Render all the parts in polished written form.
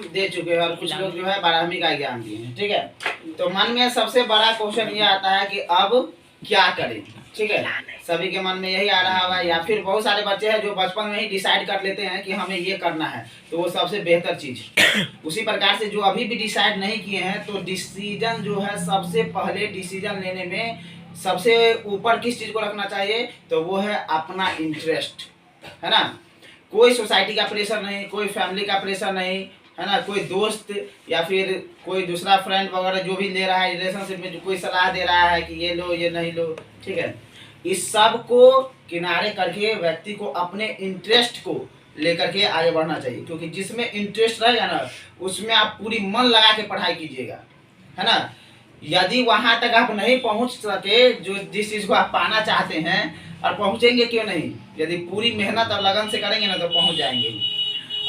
दे चुके हैं और कुछ लोग जो है 12वीं का ज्ञान दिए हैं। ठीक है, तो मन में सबसे बड़ा क्वेश्चन ये आता है कि अब क्या करें। ठीक है, सभी के मन में यही आ रहा होगा, या फिर बहुत सारे बच्चे हैं जो बचपन में ही डिसाइड कर लेते हैं कि हमें ये करना है, तो वो सबसे बेहतर चीज। उसी प्रकार से जो अभी भी डिसाइड नहीं किए हैं, तो डिसीजन जो है सबसे पहले डिसीजन लेने में सबसे ऊपर किस चीज को रखना चाहिए, तो वो है अपना इंटरेस्ट, है ना। कोई सोसाइटी का प्रेशर नहीं, कोई फैमिली का प्रेशर नहीं, है ना, कोई दोस्त या फिर कोई दूसरा फ्रेंड वगैरह जो भी ले रहा है रिलेशनशिप में, जो कोई सलाह दे रहा है कि ये लो ये नहीं लो। ठीक है, इस सब को किनारे करके व्यक्ति को अपने इंटरेस्ट को लेकर के आगे बढ़ना चाहिए, क्योंकि जिसमें इंटरेस्ट रहेगा ना उसमें आप पूरी मन लगा के पढ़ाई कीजिएगा, है ना। यदि वहां तक आप नहीं पहुंच सके जो जिस चीज को आप पाना चाहते हैं, और पहुंचेंगे क्यों नहीं, यदि पूरी मेहनत और लगन से करेंगे ना तो पहुंच जाएंगे।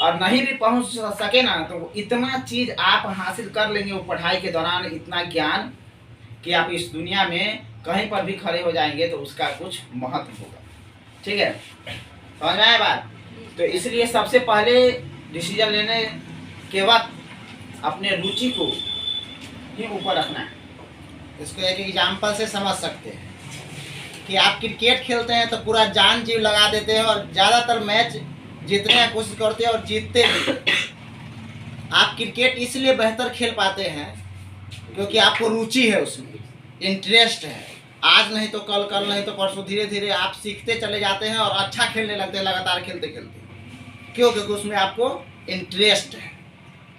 और नहीं भी पहुंच सके ना तो इतना चीज आप हासिल कर लेंगे वो पढ़ाई के दौरान, इतना ज्ञान कि आप इस दुनिया में कहीं पर भी खड़े हो जाएंगे तो उसका कुछ महत्व होगा। ठीक है, समझ में आया बात। तो इसलिए सबसे पहले डिसीजन लेने के वक्त अपने रुचि को ही ऊपर रखना है। इसको एक एग्जाम्पल से समझ सकते हैं कि आप क्रिकेट खेलते हैं तो पूरा जान जीव लगा देते हैं और ज़्यादातर मैच जीतने की कोशिश करते हैं और जीतते भी। आप क्रिकेट इसलिए बेहतर खेल पाते हैं क्योंकि आपको रुचि है, उसमें इंटरेस्ट है। आज नहीं तो कल, कल नहीं तो परसों, धीरे धीरे आप सीखते चले जाते हैं और अच्छा खेलने लगते हैं लगातार खेलते खेलते। क्यों? क्योंकि उसमें आपको इंटरेस्ट है।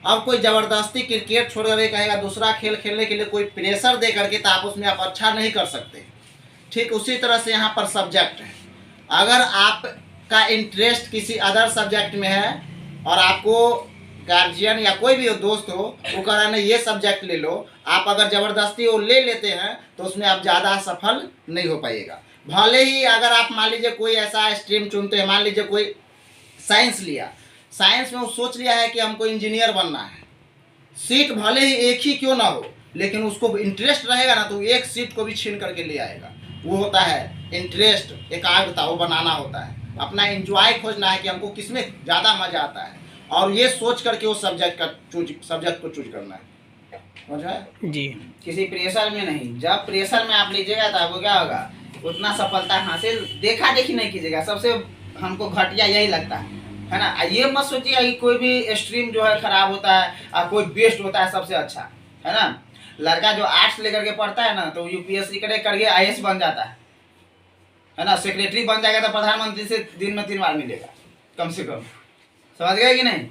अब कोई ज़बरदस्ती क्रिकेट छोड़ कर कहेगा दूसरा खेल खेलने के लिए कोई प्रेशर दे करके, तो आप उसमें आप अच्छा नहीं कर सकते। ठीक उसी तरह से यहाँ पर सब्जेक्ट है। अगर आपका इंटरेस्ट किसी अदर सब्जेक्ट में है और आपको गार्जियन या कोई भी दोस्त हो वो कह रहा है नहीं ये सब्जेक्ट ले लो, आप अगर ज़बरदस्ती वो ले लेते हैं तो उसमें आप ज़्यादा सफल नहीं हो पाइएगा। भले ही अगर आप मान लीजिए कोई ऐसा स्ट्रीम चुनते हैं, मान लीजिए कोई साइंस लिया, साइंस में वो सोच लिया है कि हमको इंजीनियर बनना है, सीट भले ही एक ही क्यों ना हो, लेकिन उसको इंटरेस्ट रहेगा ना तो एक सीट को भी छीन करके ले आएगा। वो होता है इंटरेस्ट, एकाग्रता, वो बनाना होता है। अपना एंजॉय खोजना है कि हमको किसमें ज़्यादा मज़ा आता है, और ये सोच करके वो सब्जेक्ट को चूज करना है। समझ में जी। किसी प्रेशर में नहीं। जब प्रेशर में आप लीजिएगा तो आपको क्या होगा, उतना सफलता हासिल देखा देखी नहीं कीजिएगा। सबसे हमको घटिया यही लगता है ना। ये मत सोचिएगा कि कोई भी स्ट्रीम जो है खराब होता है और कोई बेस्ट होता है सबसे अच्छा, है ना। लड़का जो आर्ट्स लेकर के पढ़ता है ना तो यूपीएससी करके आईएएस बन जाता है ना। सेक्रेटरी बन जाएगा तो प्रधानमंत्री से दिन में 3 बार मिलेगा कम से कम। समझ गए कि नहीं।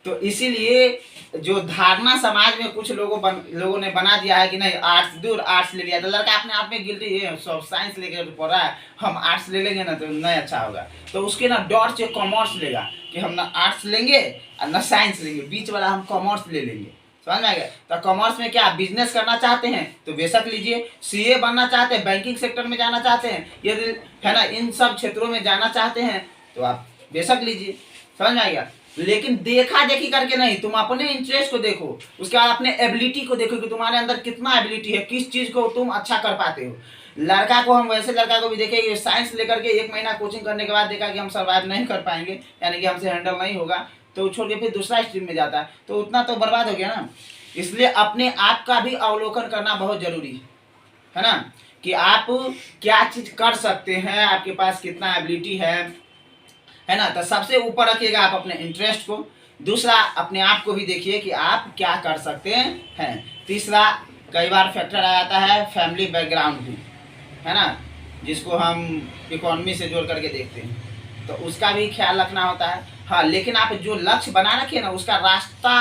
तो इसीलिए जो धारणा समाज में कुछ लोगों ने बना दिया है कि नहीं आर्ट्स दूर, आर्ट्स ले लिया तो लड़का अपने आप में गिल्टी है, सब साइंस लेकर पढ़ रहा है, हम आर्ट्स ले लेंगे ना तो नहीं अच्छा होगा, तो उसके ना डर से कॉमर्स लेगा कि हम ना आर्ट्स लेंगे और ना साइंस लेंगे, बीच वाला हम कॉमर्स ले लेंगे। समझ में आ गया। तो कॉमर्स में क्या बिजनेस करना चाहते हैं तो बेशक लीजिए, सीए बनना चाहते हैं, बैंकिंग सेक्टर में जाना चाहते हैं, यदि है ना इन सब क्षेत्रों में जाना चाहते हैं तो आप बेशक लीजिए। समझ में आ गया। लेकिन देखा देखी करके नहीं, तुम अपने इंटरेस्ट को देखो, उसके बाद अपने एबिलिटी को देखो कि तुम्हारे अंदर कितना एबिलिटी है, किस चीज को तुम अच्छा कर पाते हो। लड़का को हम वैसे लड़का को भी देखे कि साइंस लेकर के 1 महीना कोचिंग करने के बाद देखा कि हम सर्वाइव नहीं कर पाएंगे, यानी कि हमसे हैंडल नहीं होगा, तो छोड़ के फिर दूसरा स्ट्रीम में जाता है, तो उतना तो बर्बाद हो गया ना। इसलिए अपने आप का भी अवलोकन करना बहुत जरूरी है ना, कि आप क्या चीज कर सकते हैं, आपके पास कितना एबिलिटी है ना। तो सबसे ऊपर रखिएगा आप अपने इंटरेस्ट को। दूसरा, अपने आप को भी देखिए कि आप क्या कर सकते हैं। तीसरा, कई बार फैक्टर आ जाता है फैमिली बैकग्राउंड भी, है ना, जिसको हम इकोनॉमी से जोड़ करके देखते हैं, तो उसका भी ख्याल रखना होता है। हाँ, लेकिन आप जो लक्ष्य बना रखिए ना उसका रास्ता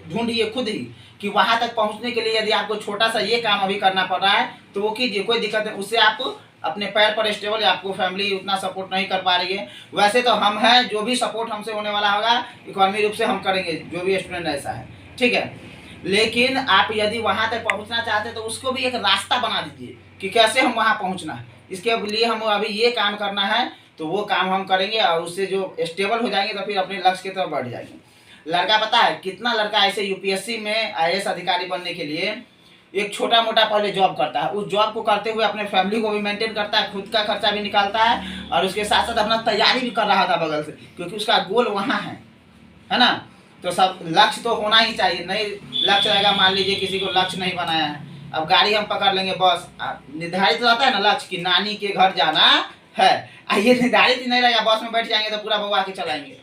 ढूंढिए खुद ही, कि वहां तक पहुंचने के लिए यदि आपको छोटा सा ये काम अभी करना पड़ रहा है तो वो कीजिए, कोई दिक्कत नहीं। उससे आप अपने पैर पर स्टेबल, आपको फैमिली उतना सपोर्ट नहीं कर पा रही है, वैसे तो हम हैं, जो भी सपोर्ट हमसे होने वाला होगा इकोनॉमी रूप से हम करेंगे, जो भी स्टूडेंट ऐसा है, ठीक है। लेकिन आप यदि वहां तक पहुंचना चाहते हैं तो उसको भी एक रास्ता बना दीजिए कि कैसे हम वहां पहुंचना है, इसके लिए हम अभी ये काम करना है, तो वो काम हम करेंगे और उससे जो स्टेबल हो जाएंगे तो फिर अपने लक्ष्य की तरफ बढ़ जाएंगे। लड़का पता है कितना लड़का ऐसे यूपीएससी में आईएएस अधिकारी बनने के लिए एक छोटा मोटा पहले जॉब करता है, उस जॉब को करते हुए अपने फैमिली को भी मेंटेन करता है, खुद का खर्चा भी निकालता है और उसके साथ साथ अपना तैयारी भी कर रहा था बगल से, क्योंकि उसका गोल वहाँ है ना। तो सब लक्ष्य तो होना ही चाहिए। नहीं लक्ष्य रहेगा, मान लीजिए किसी को लक्ष्य नहीं बनाया है, अब गाड़ी हम पकड़ लेंगे, बस निर्धारित रहता है ना लक्ष्य कि नानी के घर जाना है, ये निर्धारित ही नहीं रहेगा, बस में बैठ जाएंगे तो पूरा बउआ के चलाएंगे,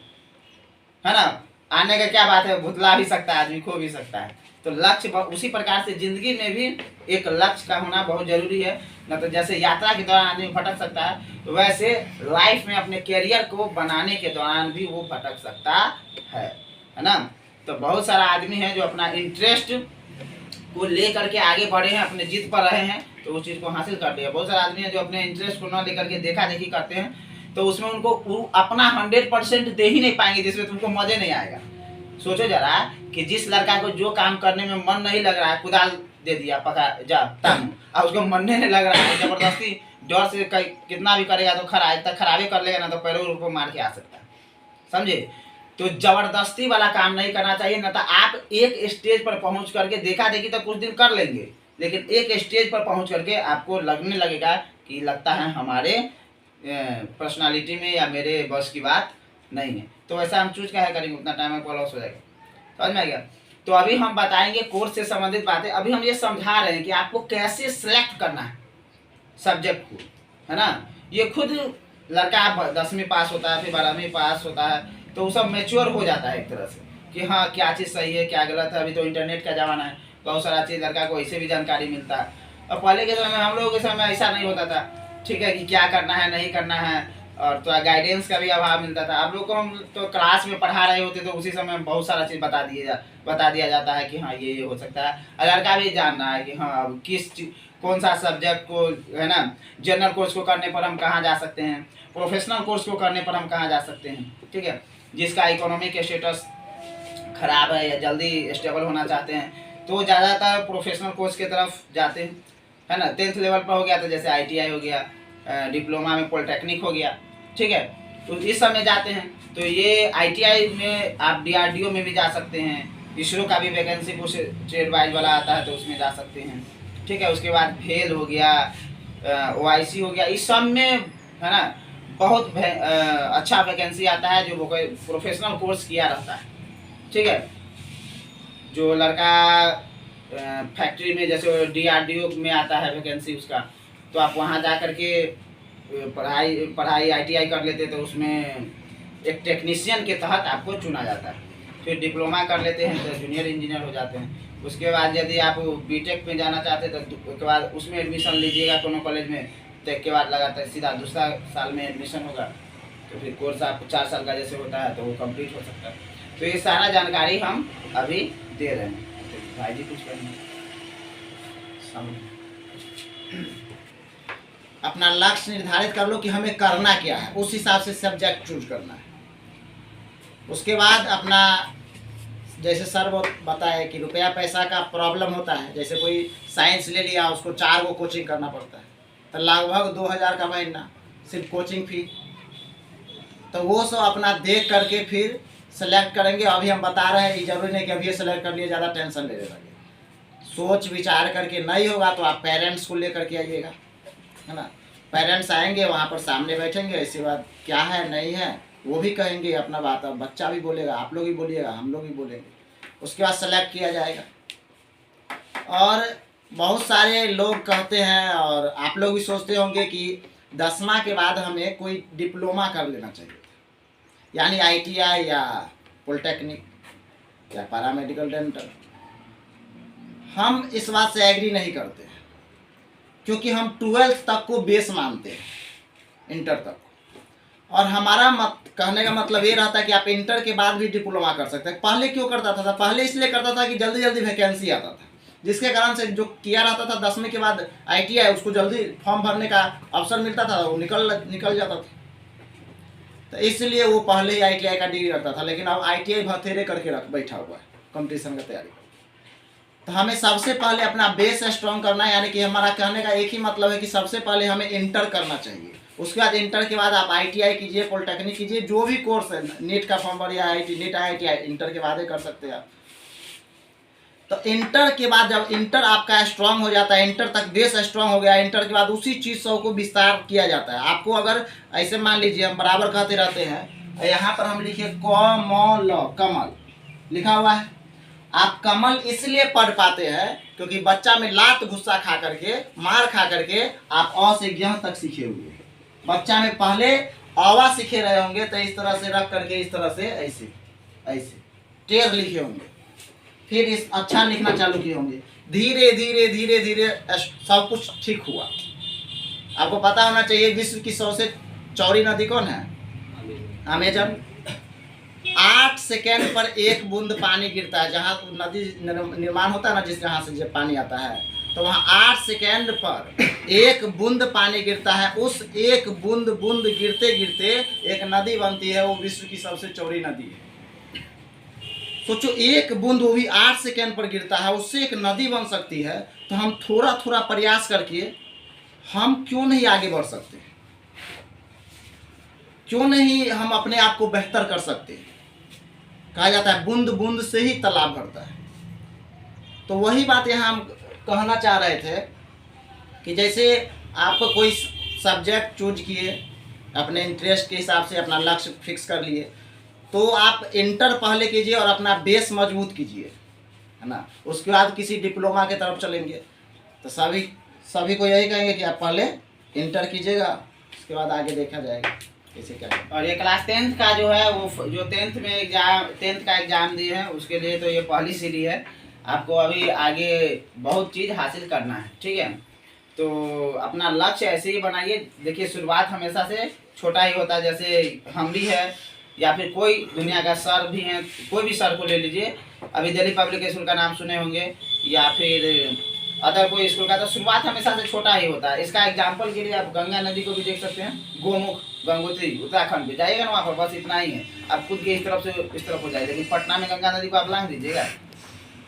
है ना। आने का क्या बात है, भुतला भी सकता है आदमी, खो भी सकता है। तो लक्ष्य उसी प्रकार से जिंदगी में भी एक लक्ष्य का होना बहुत जरूरी है। न तो जैसे यात्रा के दौरान आदमी भटक सकता है, तो वैसे लाइफ में अपने करियर को बनाने के दौरान भी वो भटक सकता है ना। तो बहुत सारा आदमी है जो अपना इंटरेस्ट को लेकर के आगे बढ़े हैं, अपने जिद पर रहे हैं, तो उस चीज़ को हासिल करते हैं। बहुत सारे आदमी हैं जो अपने इंटरेस्ट को न लेकर के देखा देखी करते हैं, तो उसमें उनको अपना 100% दे ही नहीं पाएंगे, जिसमें तुमको मजे नहीं आएगा। सोचो जरा कि जिस लड़का को जो काम करने में मन नहीं लग रहा है, कुदाल दे दिया पका जा तम, और उसको मन नहीं लग रहा है, जबरदस्ती डर से कितना भी करेगा तो खराबी कर लेगा ना, तो पैरों को मार के आ सकता है, समझे। तो जबरदस्ती वाला काम नहीं करना चाहिए। ना तो आप एक स्टेज पर पहुंच करके देखा देखी तो कुछ दिन कर लेंगे, लेकिन एक स्टेज पर पहुंच करके आपको लगने लगेगा कि लगता है हमारे पर्सनालिटी में या मेरे बस की बात नहीं है, तो वैसा हम चूज क्या है करेंगे, उतना टाइम आपको लॉस हो जाएगा। समझ में आ गया। तो अभी हम बताएंगे कोर्स से संबंधित बातें। अभी हम ये समझा रहे हैं कि आपको कैसे सिलेक्ट करना है सब्जेक्ट को, है ना। ये खुद लड़का 10वीं पास होता है, फिर 12वीं पास होता है, तो वो सब मैच्योर हो जाता है एक तरह से कि हाँ क्या चीज़ सही है क्या गलत है। अभी तो इंटरनेट का ज़माना है, बहुत सारा चीज़ लड़का को ऐसे भी जानकारी मिलता है। और पहले के समय में, हम लोगों के समय में ऐसा नहीं होता था, ठीक है, कि क्या करना है नहीं करना है, और थोड़ा गाइडेंस का भी अभाव मिलता था। आप लोग को हम तो क्लास में पढ़ा रहे होते, तो उसी समय बहुत सारा चीज़ बता दिया जाता है कि हाँ ये हो सकता है। और लड़का भी जान रहा है कि हाँ कौन सा सब्जेक्ट को, है ना, जनरल कोर्स को करने पर हम कहाँ जा सकते हैं, प्रोफेशनल कोर्स को करने पर हम कहाँ जा सकते हैं, ठीक है। जिसका इकोनॉमिक स्टेटस खराब है या जल्दी स्टेबल होना चाहते हैं, तो ज़्यादातर प्रोफेशनल कोर्स की तरफ जाते हैं, है ना। 10th लेवल पर हो गया तो जैसे ITI हो गया, डिप्लोमा में पॉलिटेक्निक हो गया, ठीक है, तो इस सब में जाते हैं। तो ये ITI में आप DRDO में भी जा सकते हैं, इसरो का भी वैकेंसी कुछ ट्रेड वाइज वाला आता है तो उसमें जा सकते हैं, ठीक है। उसके बाद फेल हो गया, OIC हो गया, इस सब में, है ना, बहुत अच्छा वैकेंसी आता है जो कोई प्रोफेशनल कोर्स किया रहता है, ठीक है। जो लड़का फैक्ट्री में, जैसे DRDO में आता है वैकेंसी उसका, तो आप वहाँ जा कर के पढ़ाई ITI कर लेते, तो उसमें एक टेक्नीशियन के तहत आपको चुना जाता है। फिर डिप्लोमा कर लेते हैं तो जूनियर इंजीनियर हो जाते हैं। उसके बाद यदि आप BTech में जाना चाहते हैं तो उसके बाद उसमें एडमिशन लीजिएगा कोनो कॉलेज में, तो एक के बाद लगातार सीधा दूसरा साल में एडमिशन होगा, तो फिर कोर्स आपको 4 साल का जैसे होता है तो वो कंप्लीट हो सकता है। तो ये सारा जानकारी हम अभी दे रहे हैं। तो भाई जी कुछ करेंगे। अपना लक्ष्य निर्धारित कर लो कि हमें करना क्या है, उस हिसाब से सब्जेक्ट चूज करना है। उसके बाद अपना, जैसे सर वो बताए कि रुपया पैसा का प्रॉब्लम होता है, जैसे कोई साइंस ले लिया, उसको 4 गो कोचिंग करना पड़ता है, तो लगभग 2000 का महीना सिर्फ कोचिंग फी। तो वो सब अपना देख करके फिर सेलेक्ट करेंगे। अभी हम बता रहे हैं, ये जरूरी नहीं कि अभी सेलेक्ट कर लिए, ज़्यादा टेंशन ले लगे। सोच विचार करके नहीं होगा तो आप पेरेंट्स को लेकर के आइएगा, है ना। पेरेंट्स आएंगे, वहाँ पर सामने बैठेंगे, इसके बाद क्या है नहीं है वो भी कहेंगे अपना बात। अब बच्चा भी बोलेगा, आप लोग भी बोलिएगा, हम लोग भी बोलेंगे, उसके बाद सेलेक्ट किया जाएगा। और बहुत सारे लोग कहते हैं, और आप लोग भी सोचते होंगे कि 10वां के बाद हमें कोई डिप्लोमा कर लेना चाहिए, यानी ITI या पॉलिटेक्निक या पैरामेडिकल डेंटल। हम इस बात से एग्री नहीं करते हैं, क्योंकि हम 12th तक को बेस मानते हैं, इंटर तक। और हमारा कहने का मतलब ये रहता है कि आप इंटर के बाद भी डिप्लोमा कर सकते हैं। पहले क्यों करता था? पहले इसलिए करता था कि जल्दी जल्दी वैकेंसी आता था, जिसके कारण से जो किया रहता था 10वीं के बाद ITI, उसको जल्दी फॉर्म भरने का अवसर मिलता था, वो निकल जाता था। तो इसलिए वो पहले ही ITI का डिग्री रखता था। लेकिन अब ITI भथेरे करके बैठा हुआ है कंपटीशन का तैयारी। तो हमें सबसे पहले अपना बेस स्ट्रॉन्ग करना है, यानी कि हमारा कहने का एक ही मतलब है कि सबसे पहले हमें इंटर करना चाहिए। उसके बाद इंटर के बाद आप ITI कीजिए, पॉलिटेक्निक कीजिए, जो भी कोर्स है, नीट का फॉर्म भरिए, नीट ITI इंटर के बाद ही कर सकते हैं आप। तो इंटर के बाद जब इंटर आपका स्ट्रांग हो जाता है, इंटर तक बेस स्ट्रांग हो गया, इंटर के बाद उसी चीज़ को विस्तार किया जाता है। आपको अगर ऐसे मान लीजिए, हम बराबर कहते रहते हैं, यहाँ पर हम लिखिए कमल, कमल, लिखा हुआ है। आप कमल इसलिए पढ़ पाते हैं क्योंकि बच्चा में लात गुस्सा खा करके, मार खा करके आप अ से ज्ञ तक सीखे हुए। बच्चा में पहले अवा सीखे रहे होंगे तो इस तरह से रख करके, इस तरह से, ऐसे ऐसे टेढ़ लिखे होंगे, फिर इस अच्छा लिखना चालू किए होंगे। धीरे धीरे धीरे धीरे सब कुछ ठीक हुआ। आपको पता होना चाहिए विश्व की सबसे चौड़ी नदी कौन है? अमेजन। 8 सेकेंड पर एक बूंद पानी गिरता है। जहाँ नदी निर्माण होता है ना, जिस जहाँ से जब पानी आता है, तो वहाँ 8 सेकेंड पर एक बूंद पानी गिरता है। उस एक बूंद गिरते गिरते एक नदी बनती है, वो विश्व की सबसे चौड़ी नदी है। सोचो, एक बूंद वो भी 8 सेकेंड पर गिरता है, उससे एक नदी बन सकती है। तो हम थोड़ा थोड़ा प्रयास करके हम क्यों नहीं आगे बढ़ सकते? क्यों नहीं हम अपने आप को बेहतर कर सकते? कहा जाता है बूंद बूंद से ही तालाब भरता है। तो वही बात यहाँ हम कहना चाह रहे थे कि जैसे आप कोई सब्जेक्ट चूज किए, अपने इंटरेस्ट के हिसाब से अपना लक्ष्य फिक्स कर लिए, तो आप इंटर पहले कीजिए और अपना बेस मजबूत कीजिए, है ना। उसके बाद किसी डिप्लोमा के तरफ चलेंगे। तो सभी को यही कहेंगे कि आप पहले इंटर कीजिएगा, उसके बाद आगे देखा जाएगा कैसे क्या। और ये क्लास 10th का जो है, वो जो 10th में एग्जाम, 10th का एग्जाम दिए हैं, उसके लिए तो ये पहली सीढ़ी है। आपको अभी आगे बहुत चीज़ हासिल करना है, ठीक है। तो अपना लक्ष्य ऐसे ही बनाइए। देखिए, शुरुआत हमेशा से छोटा ही होता है। जैसे हम भी है, या फिर कोई दुनिया का सर भी हैं, कोई भी सर को ले लीजिए। अभी दिल्ली पब्लिक स्कूल का नाम सुने होंगे, या फिर अदर कोई स्कूल का। तो शुरुआत हमेशा से छोटा ही होता है। इसका एग्जाम्पल के लिए आप गंगा नदी को भी देख सकते हैं। गोमुख, गंगोत्री, उत्तराखंड में जाइएगा ना, वहाँ पर बस इतना ही है। आप खुद के इस तरफ से इस तरफ हो जाए, लेकिन पटना में गंगा नदी को आप लांघ दीजिएगा,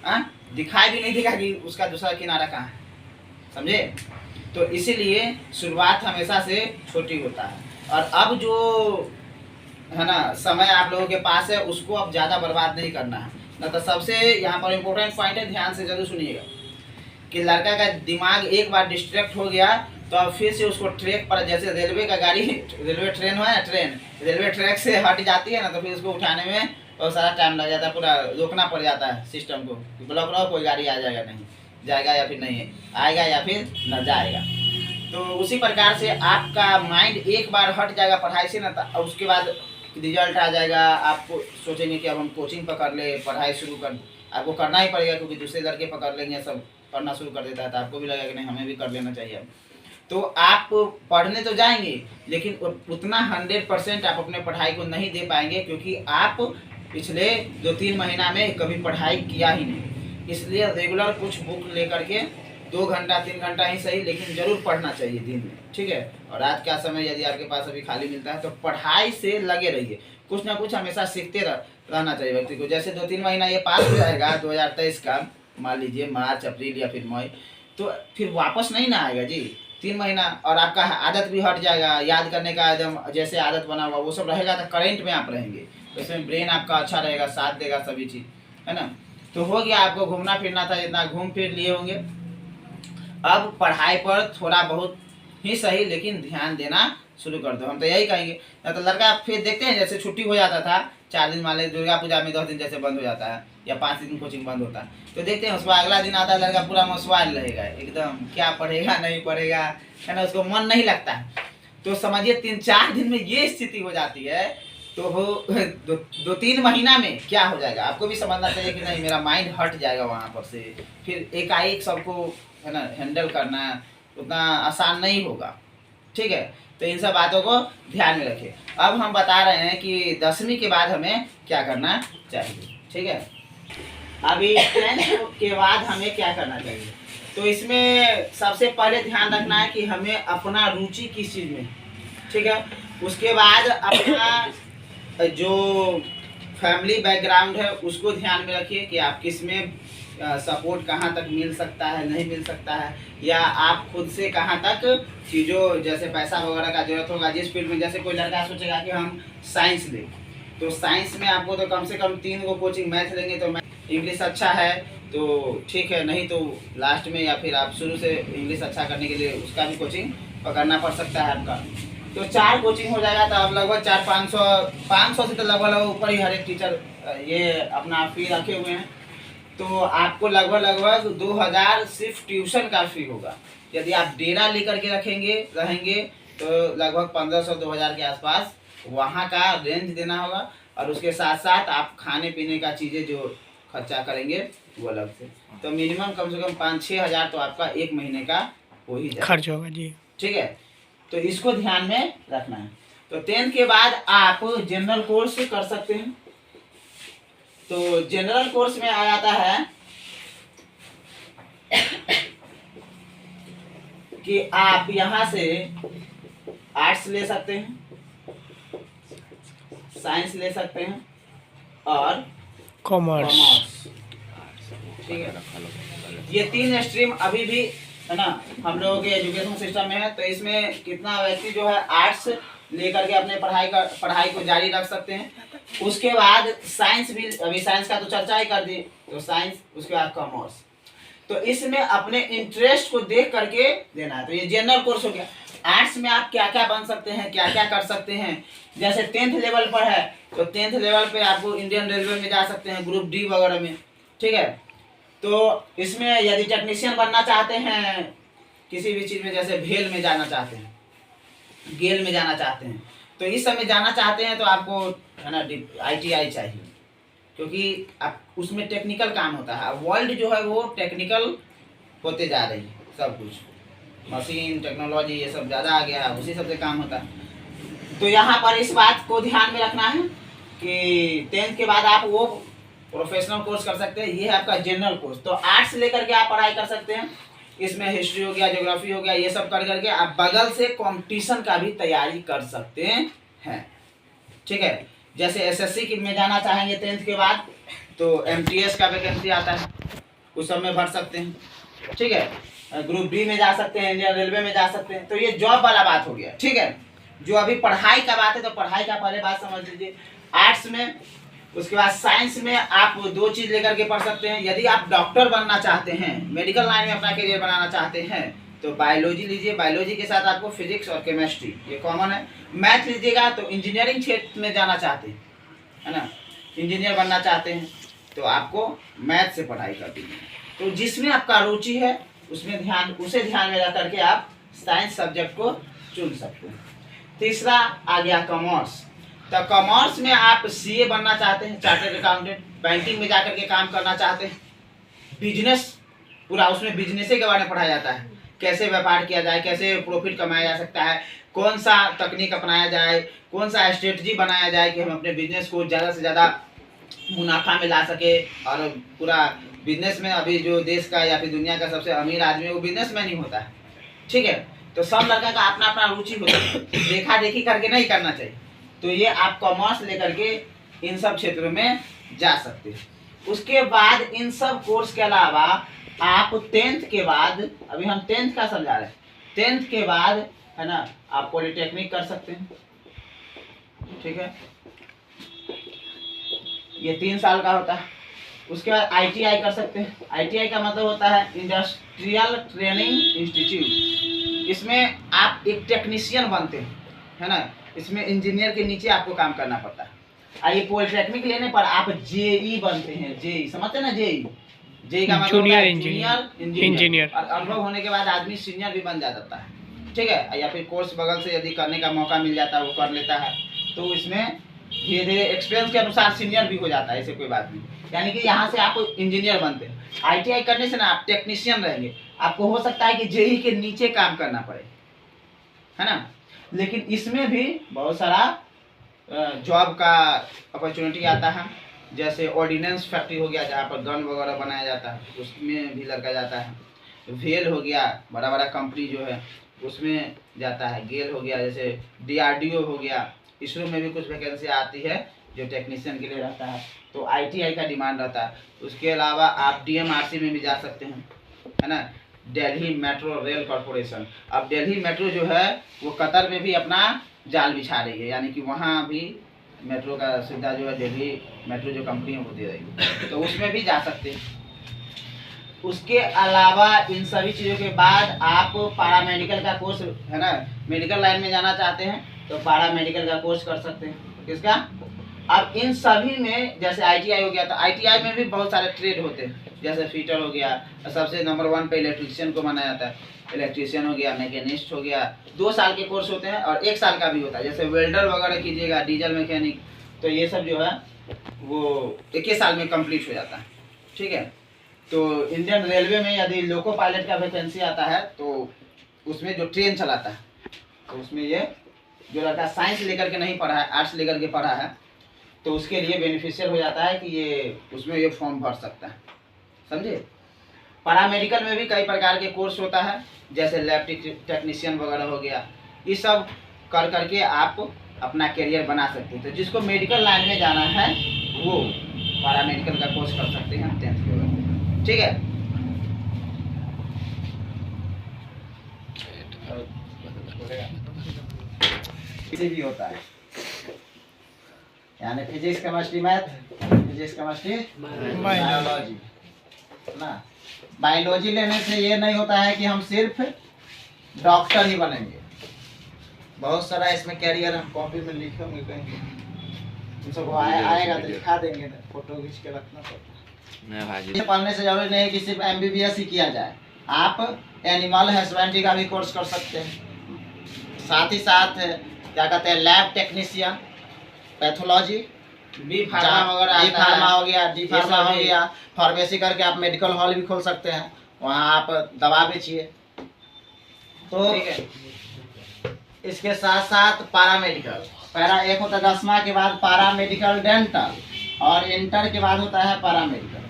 हाँ, दिखाई भी नहीं देगा कि उसका दूसरा किनारा कहाँ है, समझे। तो इसीलिए शुरुआत हमेशा से छोटी होता है। और अब जो है ना समय आप लोगों के पास है, उसको अब ज़्यादा बर्बाद नहीं करना है ना। तो सबसे यहाँ पर इम्पोर्टेंट पॉइंट है, ध्यान से जरूर सुनिएगा, कि लड़का का दिमाग एक बार डिस्ट्रैक्ट हो गया तो अब फिर से उसको ट्रैक पर, जैसे रेलवे का गाड़ी, रेलवे ट्रेन है, ट्रेन रेलवे ट्रैक से हट जाती है ना, तो फिर उसको उठाने में बहुत सारा टाइम लग जाता है। पूरा रोकना पड़ जाता है सिस्टम को, ब्लॉक रहो, कोई गाड़ी आ जाएगा, नहीं जाएगा, या फिर नहीं आएगा, या फिर न जाएगा। तो उसी प्रकार से आपका माइंड एक बार हट जाएगा पढ़ाई से ना, तो उसके बाद रिजल्ट आ जाएगा। आपको सोचेंगे कि अब हम कोचिंग पकड़ ले, पढ़ाई शुरू कर, आपको करना ही पड़ेगा, क्योंकि दूसरे लड़के पकड़ लेंगे, सब पढ़ना शुरू कर देता है, तो आपको भी लगेगा कि नहीं, हमें भी कर लेना चाहिए। तो आप पढ़ने तो जाएंगे, लेकिन उतना 100% आप अपने पढ़ाई को नहीं दे पाएंगे, क्योंकि आप पिछले 2-3 महीना में कभी पढ़ाई किया ही नहीं। इसलिए रेगुलर कुछ बुक लेकर के 2 घंटा 3 घंटा ही सही, लेकिन जरूर पढ़ना चाहिए दिन में, ठीक है। और रात का समय यदि आपके पास अभी खाली मिलता है, तो पढ़ाई से लगे रहिए। कुछ ना कुछ हमेशा सीखते रहना चाहिए व्यक्ति को। जैसे 2-3 महीना ये पास हो जाएगा 2023 का, मान लीजिए मार्च, अप्रैल या फिर मई, तो फिर वापस नहीं ना आएगा जी 3 महीना। और आपका आदत भी हट जाएगा, याद करने का एकदम जैसे आदत बना हुआ वो सब रहेगा, तो करेंट में आप रहेंगे, तो इसमें ब्रेन आपका अच्छा रहेगा, साथ देगा सभी चीज़, है ना। तो हो गया, आपको घूमना फिरना था, जितना घूम फिर लिए होंगे। अब पढ़ाई पर थोड़ा बहुत ही सही, लेकिन ध्यान देना शुरू कर दो, हम तो यही कहेंगे। ना तो लड़का फिर देखते हैं, जैसे छुट्टी हो जाता था 4 दिन, मान लीजिए दुर्गा पूजा में 10 दिन जैसे बंद हो जाता है, या 5 दिन कोचिंग बंद होता है, तो देखते हैं उसको अगला दिन आता है, लड़का पूरा मसवाल रहेगा एकदम, क्या पढ़ेगा नहीं पढ़ेगा, है ना, उसको मन नहीं लगता है। तो समझिए 3-4 दिन में ये स्थिति हो जाती है, तो हो 2-3 महीना में क्या हो जाएगा, आपको भी समझना चाहिए कि नहीं, मेरा माइंड हट जाएगा वहाँ पर से। फिर एकाएक सबको, है ना, हैंडल करना उतना आसान नहीं होगा, ठीक है। तो इन सब बातों को ध्यान में रखिए। अब हम बता रहे हैं कि 10वीं के बाद हमें क्या करना चाहिए, ठीक है। अभी 10th के बाद हमें क्या करना चाहिए, तो इसमें सबसे पहले ध्यान रखना है कि हमें अपना रुचि किस चीज़ में, ठीक है। उसके बाद अपना जो फैमिली बैकग्राउंड है उसको ध्यान में रखिए कि आप किस में सपोर्ट कहाँ तक मिल सकता है, नहीं मिल सकता है, या आप खुद से कहाँ तक चीज़ों, जैसे पैसा वगैरह का जरूरत होगा जिस फील्ड में। जैसे कोई लड़का सोचेगा कि हम साइंस लें, तो साइंस में आपको तो कम से कम 3 गो कोचिंग, मैथ लेंगे तो इंग्लिश अच्छा है तो ठीक है, नहीं तो लास्ट में, या फिर आप शुरू से इंग्लिश अच्छा करने के लिए उसका भी कोचिंग पकड़ना पड़ सकता है आपका। तो 4 कोचिंग हो जाएगा, तो अब लगभग 500 से तो लगभग ऊपर ही हर एक टीचर ये अपना फी रखे हुए हैं। तो आपको लगभग 2000 सिर्फ ट्यूशन का फी होगा। यदि आप डेरा लेकर के रहेंगे तो लगभग 1500-2000 के आसपास वहाँ का रेंज देना होगा, और उसके साथ साथ आप खाने पीने का चीज़ें जो खर्चा करेंगे वो अलग से। तो मिनिमम कम से कम 5-6 हज़ार तो आपका एक महीने का हो ही जाएगा, खर्च होगा जी। ठीक है। तो इसको ध्यान में रखना है। तो 10th के बाद आप जनरल कोर्स कर सकते हैं। तो जनरल कोर्स में आ जाता है कि आप यहाँ से आर्ट्स ले सकते हैं, साइंस ले सकते हैं और कॉमर्स, ठीक है। ये 3 स्ट्रीम अभी भी है ना हम लोगों के एजुकेशन सिस्टम में है। तो इसमें कितना व्यक्ति जो है आर्ट्स लेकर के अपने पढ़ाई को जारी रख सकते हैं। उसके बाद साइंस भी, अभी साइंस का तो चर्चा ही कर दी, तो साइंस, उसके बाद कॉमर्स। तो इसमें अपने इंटरेस्ट को देख करके देना है। तो ये जनरल कोर्स हो गया। आर्ट्स में आप क्या क्या बन सकते हैं, क्या क्या कर सकते हैं। जैसे 10th लेवल पर है तो 10th लेवल पे आपको इंडियन रेलवे में जा सकते हैं, ग्रुप डी वगैरह में, ठीक है। तो इसमें यदि टेक्नीशियन बनना चाहते हैं किसी भी चीज़ में, जैसे भेल में जाना चाहते हैं, गेल में जाना चाहते हैं, तो इस समय जाना चाहते हैं तो आपको है ना ITI चाहिए, क्योंकि आप उसमें टेक्निकल काम होता है। वर्ल्ड जो है वो टेक्निकल होते जा रही है, सब कुछ मशीन टेक्नोलॉजी ये सब ज़्यादा आ गया है, उसी सब से काम होता है। तो यहाँ पर इस बात को ध्यान में रखना है कि 10th के बाद आप वो प्रोफेशनल कोर्स कर सकते हैं। ये है आपका जनरल कोर्स। तो आर्ट्स लेकर के आप पढ़ाई कर सकते हैं। इसमें हिस्ट्री हो गया, ज्योग्राफी हो गया, ये सब कर करके आप बगल से कंपटीशन का भी तैयारी कर सकते हैं, ठीक है। जैसे SSC में जाना चाहेंगे 10th के बाद तो MTS का वैकेंसी आता है, उस सब में भर सकते हैं, ठीक है। ग्रुप डी में जा सकते हैं, इंडियन रेलवे में जा सकते हैं। तो ये जॉब वाला बात हो गया, ठीक है। जो अभी पढ़ाई का बात है तो पढ़ाई का पहले बात समझ लीजिए। आर्ट्स में, उसके बाद साइंस में आप 2 चीज़ लेकर के पढ़ सकते हैं। यदि आप डॉक्टर बनना चाहते हैं, मेडिकल लाइन में अपना करियर बनाना चाहते हैं, तो बायोलॉजी लीजिए। बायोलॉजी के साथ आपको फिजिक्स और केमिस्ट्री ये कॉमन है। मैथ लीजिएगा। तो इंजीनियरिंग क्षेत्र में जाना चाहते हैं, है ना, इंजीनियर बनना चाहते हैं, तो आपको मैथ से पढ़ाई करनी है। तो जिसमें आपका रुचि है उसे ध्यान में रख करके आप साइंस सब्जेक्ट को चुन सकते हैं। तीसरा आ गया कॉमर्स। तो कॉमर्स में आप CA बनना चाहते हैं, चार्टर्ड अकाउंटेंट, बैंकिंग में जाकर के काम करना चाहते हैं, बिजनेस, पूरा उसमें बिजनेस के बारे में पढ़ाया जाता है, कैसे व्यापार किया जाए, कैसे प्रॉफिट कमाया जा सकता है, कौन सा तकनीक अपनाया जाए, कौन सा स्ट्रेटजी बनाया जाए कि हम अपने बिजनेस को ज़्यादा से ज़्यादा मुनाफा में ला सके। और पूरा बिजनेस में अभी जो देश का या फिर दुनिया का सबसे अमीर आदमी है वो बिजनेसमैन ही होता है, ठीक है। तो सब लड़का का अपना अपना रुचि होता है, देखा देखी करके नहीं करना चाहिए। तो ये आप कॉमर्स लेकर के इन सब क्षेत्रों में जा सकते हैं। उसके बाद इन सब कोर्स के अलावा आप 10th के बाद, अभी हम 10th का समझा रहे हैं, 10th के बाद है ना आप पॉलिटेक्निक कर सकते हैं, ठीक है। ये 3 साल का होता है। उसके बाद ITI कर सकते हैं। ITI का मतलब होता है इंडस्ट्रियल ट्रेनिंग इंस्टीट्यूट। इसमें आप एक टेक्नीशियन बनते हैं, है ना, इसमें इंजीनियर के नीचे आपको काम करना पड़ता है। आइए पॉलिटेक्निक लेने पर आप JE बनते हैं। JE समझते हैं ना, JE का मतलब जूनियर इंजीनियर। और अनुभव होने के बाद आदमी सीनियर भी बन जाता है, ठीक है। या फिर कोर्स बगल से यदि करने का मौका मिल जाता है वो कर लेता है, तो इसमें धीरे धीरे एक्सपीरियंस के अनुसार सीनियर भी हो जाता है, ऐसे कोई बात नहीं। यानी कि यहाँ से आप इंजीनियर बनते हैं। ITI करने से ना आप टेक्नीशियन रहेंगे। आपको हो सकता है कि JE के नीचे काम करना पड़े, है ना, लेकिन इसमें भी बहुत सारा जॉब का अपॉर्चुनिटी आता है। जैसे ऑर्डिनेंस फैक्ट्री हो गया जहाँ पर गन वगैरह बनाया जाता है, उसमें भी लड़का जाता है। भेल हो गया, बड़ा बड़ा कंपनी जो है उसमें जाता है। गेल हो गया, जैसे DRDO हो गया, इसरो में भी कुछ वैकेंसी आती है जो टेक्नीशियन के लिए रहता है। तो ITI का डिमांड रहता है। उसके अलावा आप DMRC में भी जा सकते हैं, है ना, दिल्ली मेट्रो रेल कॉरपोरेशन। अब दिल्ली मेट्रो जो है वो कतर में भी अपना जाल बिछा रही है, यानी कि वहाँ भी मेट्रो का सुविधा जो है दिल्ली मेट्रो जो कंपनी है वो दे रही है, तो उसमें भी जा सकते हैं। उसके अलावा इन सभी चीज़ों के बाद आप पैरामेडिकल का कोर्स है ना, मेडिकल लाइन में जाना चाहते हैं तो पैरामेडिकल का कोर्स कर सकते हैं। किसका? अब इन सभी में जैसे आईटीआई हो गया, तो आईटीआई में भी बहुत सारे ट्रेड होते हैं, जैसे फिटर हो गया, सबसे नंबर 1 पे इलेक्ट्रीशियन को माना जाता है, इलेक्ट्रीशियन हो गया, मैकेनिस्ट हो गया। 2 साल के कोर्स होते हैं और 1 साल का भी होता है, जैसे वेल्डर वगैरह कीजिएगा, डीजल मैकेनिक, तो ये सब जो है वो 1 साल में कंप्लीट हो जाता है। ठीक है, तो इंडियन रेलवे में यदि लोको पायलट का वैकेंसी आता है तो उसमें जो ट्रेन चलाता है, तो उसमें ये जो लड़का साइंस लेकर के नहीं पढ़ा है, आर्ट्स लेकर के पढ़ा है, तो उसके लिए बेनिफिशियल हो जाता है कि ये उसमें ये फॉर्म भर सकता है। समझे? पैरामेडिकल में भी कई प्रकार के कोर्स होता है, जैसे लैब टेक्नीशियन वगैरह हो गया, ये सब कर करके आप अपना करियर बना सकते हैं। तो जिसको मेडिकल लाइन में जाना है वो पैरामेडिकल का कोर्स कर सकते हैं 10th के बाद। ठीक है, भी होता है, यानी physics chemistry math, physics chemistry biology ना। बायोलॉजी लेने से ये नहीं होता है कि हम सिर्फ डॉक्टर ही बनेंगे, बहुत सारा इसमें कैरियर हम कॉपी में लिखे होंगे कहीं, तुम सबको आएगा तो दिखा देंगे, फोटो खींच के रखना पड़ता है। पढ़ने से जरूरी नहीं कि सिर्फ MBBS ही किया जाए, आप एनिमल हस्बेंड्री का भी कोर्स कर सकते हैं, साथ ही साथ क्या कहते हैं lab technician, pathology, B pharma वगैरह, डी फार्मा हो गया, डी फार्मा हो गया, फार्मेसी करके आप मेडिकल हॉल भी खोल सकते हैं, वहाँ आप दवा बेचिए। तो इसके साथ साथ पैरामेडिकल, एक होता है 10वां के बाद पैरामेडिकल डेंटल, और इंटर के बाद होता है पैरामेडिकल।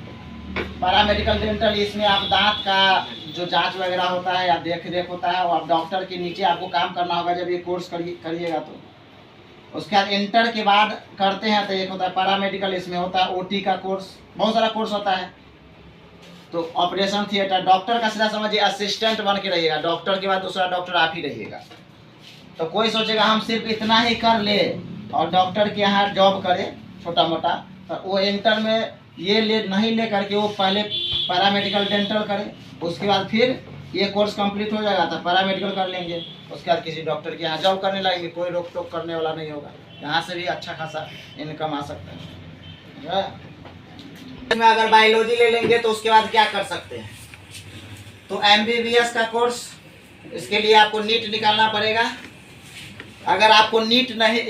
पैरामेडिकल डेंटल, इसमें आप दांत का जो जांच वगैरह होता है या देख रेख होता है, वो आप डॉक्टर के नीचे आपको काम करना होगा जब ये कोर्स करिएगा तो। उसके बाद इंटर के बाद करते हैं तो एक होता है पैरामेडिकल, इसमें होता है OT का कोर्स, बहुत सारा कोर्स होता है। तो ऑपरेशन थिएटर, डॉक्टर का सीधा समझिए असिस्टेंट बन के रहिएगा, डॉक्टर के बाद दूसरा डॉक्टर आप ही रहिएगा। तो कोई सोचेगा हम सिर्फ इतना ही कर ले और डॉक्टर के यहाँ जॉब करे छोटा मोटा, तो वो इंटर में ये नहीं ले करके वो पहले पैरामेडिकल डेंटल करे, उसके बाद फिर ये कोर्स कंप्लीट हो जाएगा तो पैरामेडिकल कर लेंगे, उसके बाद किसी डॉक्टर के यहाँ जॉब करने लगेंगे, कोई रोक टोक करने वाला नहीं होगा, यहाँ से भी अच्छा खासा इनकम आ सकता है। इसमें अगर बायोलॉजी ले लेंगे तो उसके बाद क्या कर सकते हैं, तो MBBS का कोर्स, इसके लिए आपको नीट निकालना पड़ेगा। अगर आपको नीट नहीं,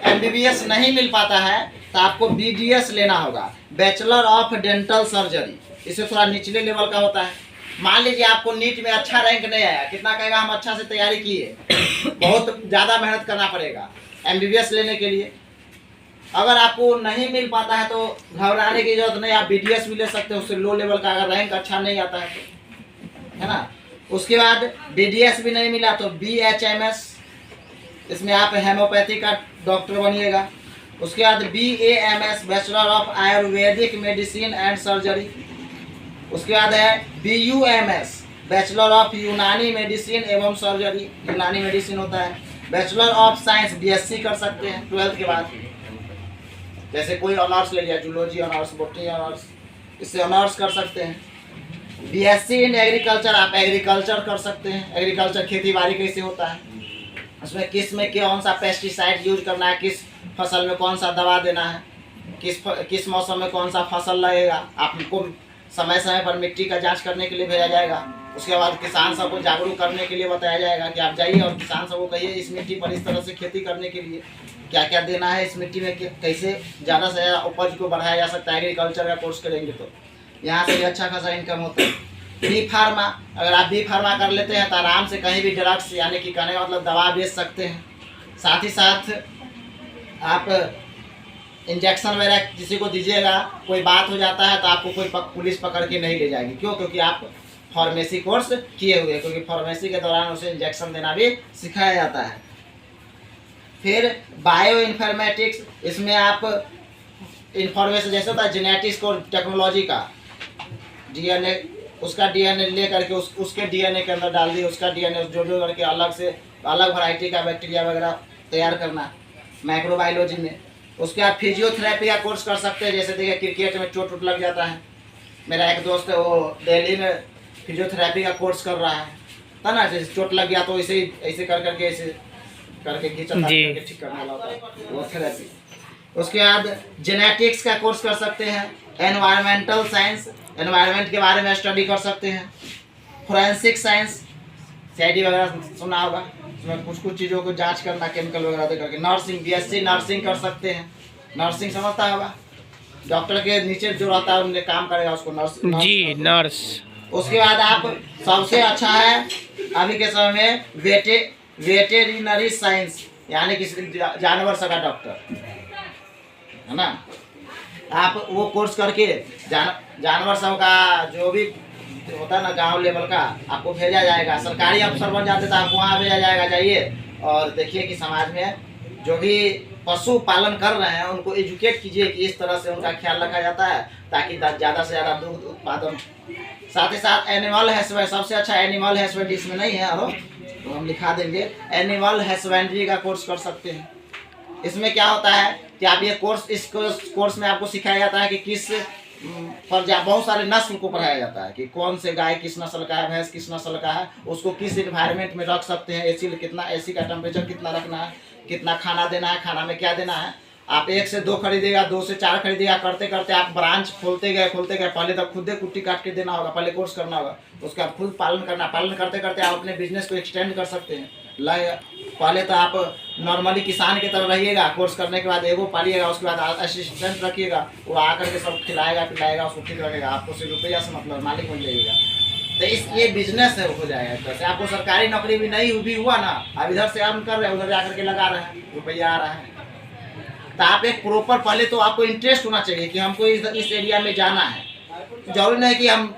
MBBS नहीं मिल पाता है तो आपको BDS लेना होगा, बैचलर ऑफ डेंटल सर्जरी, इससे थोड़ा निचले लेवल का होता है। मान लीजिए आपको नीट में अच्छा रैंक नहीं आया, कितना कहेगा हम अच्छा से तैयारी किए, बहुत ज़्यादा मेहनत करना पड़ेगा MBBS लेने के लिए। अगर आपको नहीं मिल पाता है तो घबराने की जरूरत नहीं, आप BDS भी ले सकते हैं, उससे लो लेवल का अगर रैंक अच्छा नहीं आता है तो, है ना। उसके बाद BDS भी नहीं मिला तो BHMS, इसमें आप हेमोपैथी का डॉक्टर बनिएगा। उसके बाद BAMS, bachelor of Ayurvedic medicine and surgery. उसके बाद है BUMS, बैचलर ऑफ यूनानी मेडिसिन एवं सर्जरी, यूनानी मेडिसिन होता है। बैचलर ऑफ साइंस, BSc कर सकते हैं 12th के बाद, जैसे कोई ऑनर्स ले लिया, जूलॉजी ऑनर्स, बॉटनी ऑनर्स, इससे ऑनर्स कर सकते हैं। BSc इन एग्रीकल्चर, आप एग्रीकल्चर कर सकते हैं, एग्रीकल्चर खेती बाड़ी कैसे होता है, उसमें किस में कौन सा पेस्टिसाइड यूज करना है, किस फसल में कौन सा दवा देना है, किस मौसम में कौन सा फसल लगेगा, आपको समय समय पर मिट्टी का जांच करने के लिए भेजा जाएगा। उसके बाद किसान सबको जागरूक करने के लिए बताया जाएगा कि आप जाइए और किसान सबको कहिए इस मिट्टी पर इस तरह से खेती करने के लिए क्या क्या देना है, इस मिट्टी में कैसे ज़्यादा से ज़्यादा उपज को बढ़ाया जा सकता है। एग्रीकल्चर का कोर्स करेंगे तो यहाँ से भी अच्छा खासा इनकम होता है। बी फार्मा, अगर आप बी फार्मा कर लेते हैं तो आराम से कहीं भी ड्रग्स, यानी कि कहने का मतलब दवा बेच सकते हैं। साथ ही साथ आप इंजेक्शन वगैरह किसी को दीजिएगा, कोई बात हो जाता है तो आपको कोई पुलिस पकड़ के नहीं ले जाएगी, क्यों? क्योंकि आप फार्मेसी कोर्स किए हुए हैं, क्योंकि फार्मेसी के दौरान उसे इंजेक्शन देना भी सिखाया जाता है। फिर बायो इन्फॉर्मेटिक्स, इसमें आप इंफॉर्मेशन जैसे होता है जेनेटिक्स और टेक्नोलॉजी का, DNA, उसका DNA ले करके उसके DNA के अंदर डाल दिए, उसका DNA जो करके अलग से अलग वैरायटी का बैक्टीरिया वगैरह तैयार करना माइक्रोबायोलॉजी में। उसके बाद फिजियोथेरेपी का कोर्स कर सकते हैं, जैसे देखिए क्रिकेट में चोट लग जाता है मेरा एक दोस्त है, वो दिल्ली में फिजियोथेरेपी का कोर्स कर रहा है ना, जैसे चोट लग गया तो ऐसे कर करके ऐसे करके खींचा करके ठीक करने वाला होता है वो थेरेपी। उसके बाद जेनेटिक्स का कोर्स कर सकते हैं, एनवायरमेंटल साइंस, एनवायरमेंट के बारे में स्टडी कर सकते हैं, फोरेंसिक साइंस, सीआईडी वगैरह सुना होगा, उसमें कुछ कुछ चीज़ों को जांच करना केमिकल वगैरह दे करके। नर्सिंग, बीएससी नर्सिंग कर सकते हैं, नर्सिंग समझता होगा, डॉक्टर के नीचे जो रहता है उनके काम करेगा उसको नर्स जी नर्स। उसके बाद आप सबसे अच्छा है अभी के समय में वेटेरिनरी साइंस, यानी कि जानवर सका डॉक्टर है ना। आप वो कोर्स करके जानवर सब का जो भी होता है ना गांव लेवल का आपको भेजा जाएगा, सरकारी अफसर बन जाते तो आपको वहाँ भेजा जाएगा। जाइए और देखिए कि समाज में जो भी पशु पालन कर रहे हैं उनको एजुकेट कीजिए कि इस तरह से उनका ख्याल रखा जाता है ताकि ज़्यादा से ज़्यादा दूध उत्पादन। साथ ही साथ एनिमल हस्बेंड्री, सबसे अच्छा एनिमल हस्बेंड्री इसमें नहीं है और तो हम लिखा देंगे, एनिमल हस्बेंड्री का कोर्स कर सकते हैं। इसमें क्या होता है कि आप ये कोर्स, इस कोर्स में आपको सिखाया जाता है कि किस बहुत सारे नस्ल को पढ़ाया जाता है कि कौन से गाय किस नस्ल का है, भैंस किस नस्ल का है, उसको किस एनवायरनमेंट में रख सकते हैं, एसी का टेम्परेचर कितना रखना है, कितना खाना देना है, खाना में क्या देना है। आप 1 से 2 खरीदेगा, 2 से 4 खरीदेगा, करते करते आप ब्रांच खोलते गए। पहले तो खुद कुट्टी काट के देना होगा, पहले कोर्स करना होगा, उसका खुद पालन करना, पालन करते करते आप अपने बिजनेस को एक्सटेंड कर सकते हैं। पहले तो आप नॉर्मली किसान की तरह रहिएगा, कोर्स करने के बाद एगो पालिएगा, उसके बाद असिस्टेंट रखिएगा, वो आकर के सब खिलाएगा पिलाएगा, उसको ठीक रखेगा, आपको सिर्फ रुपया से मतलब मालिक बन जाइएगा। तो ये बिजनेस है, हो जाएगा एक तरह से। आपको सरकारी नौकरी भी नहीं भी हुआ ना, आप इधर से अर्न कर रहे हैं, उधर जाकर के लगा रहे हैं, रुपया आ रहा है। तो आप एक प्रॉपर, पहले तो आपको इंटरेस्ट होना चाहिए कि हमको इस एरिया में जाना है। जरूरी नहीं कि हम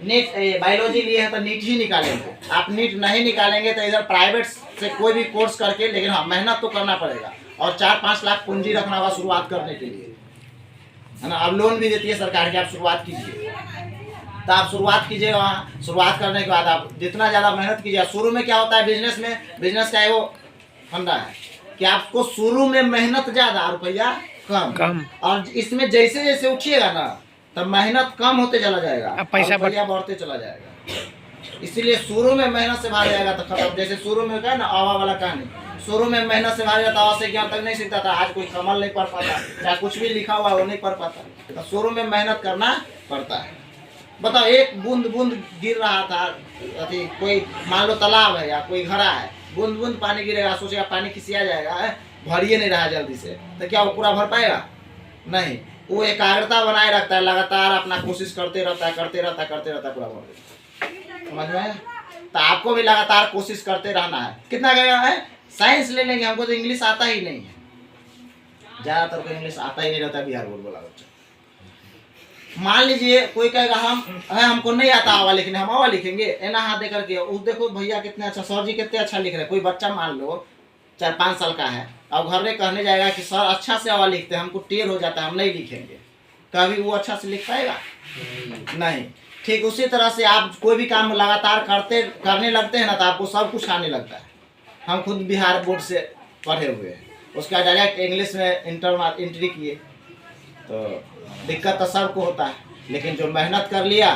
नीट बायोलॉजी लिए हैं तो नीट ही निकालेंगे। आप नीट नहीं निकालेंगे तो इधर प्राइवेट से कोई भी कोर्स करके, लेकिन हाँ मेहनत तो करना पड़ेगा और 4-5 लाख पूंजी रखना होगा शुरुआत करने के लिए, है ना। अब लोन भी देती है सरकार की, आप शुरुआत कीजिए। तो आप शुरुआत कीजिएगा, वहाँ शुरुआत करने के बाद आप जितना ज़्यादा मेहनत कीजिए। शुरू में क्या होता है बिजनेस में, बिजनेस का वो फंडा है कि आपको शुरू में मेहनत ज़्यादा, रुपया कम। और इसमें जैसे जैसे उठिएगा ना तब मेहनत कम होते चला जाएगा, पैसा बढ़ते चला जाएगा। इसीलिए शुरू में मेहनत से भाग जाएगा तो खत्म। जैसे शुरू में क्या ना आवा वाला कहानी, शुरू में मेहनत से भाग जाता, आवा से ज्ञान तक नहीं सीखता था, आज कोई कमल नहीं पढ़ पाता, चाहे कुछ भी लिखा हुआ वो नहीं पढ़ पाता। तो शुरू में मेहनत करना पड़ता है। बताओ, एक बूंद बूंद गिर रहा था, अभी कोई मान लो तालाब है या कोई घड़ा है, बूंद बूंद पानी गिरेगा, सोचेगा पानी किसिया जाएगा, भरिए नहीं रहा जल्दी से, तो क्या वो पूरा भर पाएगा? नहीं। वो एकाग्रता बनाए रखता है, लगातार अपना कोशिश करते रहता है पूरा भर देता। समझ में? तो आपको भी लगातार कोशिश करते रहना है। कितना गया है? साइंस ले लेंगे, हमको तो इंग्लिश आता ही नहीं है, ज़्यादातर को इंग्लिश आता ही नहीं रहता बिहार बोर्ड वाला बच्चा। मान लीजिए कोई कहेगा हमको नहीं आता आवा लिखने, हम आवा लिखेंगे, एना हाथ दे करके, उस देखो भैया कितने अच्छा, सर जी कितने अच्छा लिख रहे हैं। कोई बच्चा मान लो 4-5 साल का है, अब घर में कहने जाएगा कि सर अच्छा से आवा लिखते हैं, हमको टेढ़ हो जाता है, हम नहीं लिखेंगे, कभी वो अच्छा से लिख पाएगा? नहीं। ठीक उसी तरह से आप कोई भी काम लगातार करने लगते हैं ना तो आपको सब कुछ आने लगता है। हम खुद बिहार बोर्ड से पढ़े हुए हैं, उसका डायरेक्ट इंग्लिश में एंट्री किए, तो दिक्कत तो सबको होता है, लेकिन जो मेहनत कर लिया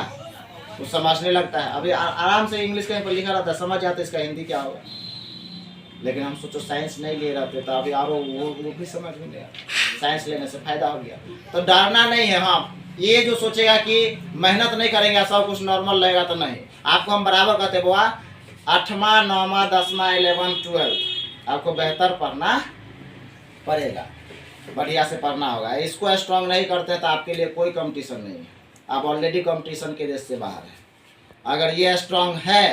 वो समझने लगता है। अभी आराम से इंग्लिश कहीं पर लिखा रहता है, समझ जाते इसका हिंदी क्या होगा। लेकिन हम सोचो साइंस नहीं ले रहते तो अभी और वो भी समझ में नहीं आता। साइंस लेने से फायदा हो गया, तो डरना नहीं है। हाँ, ये जो सोचेगा कि मेहनत नहीं करेंगे सब कुछ नॉर्मल रहेगा, तो नहीं। आपको हम बराबर कहते बुआ 8वां 9वां 10वां 11 12 आपको बेहतर पढ़ना पड़ेगा, बढ़िया से पढ़ना होगा। इसको स्ट्रांग नहीं करते तो आपके लिए कोई कंपटीशन नहीं है, आप ऑलरेडी कंपटीशन के रेस से बाहर हैं। अगर ये स्ट्रांग है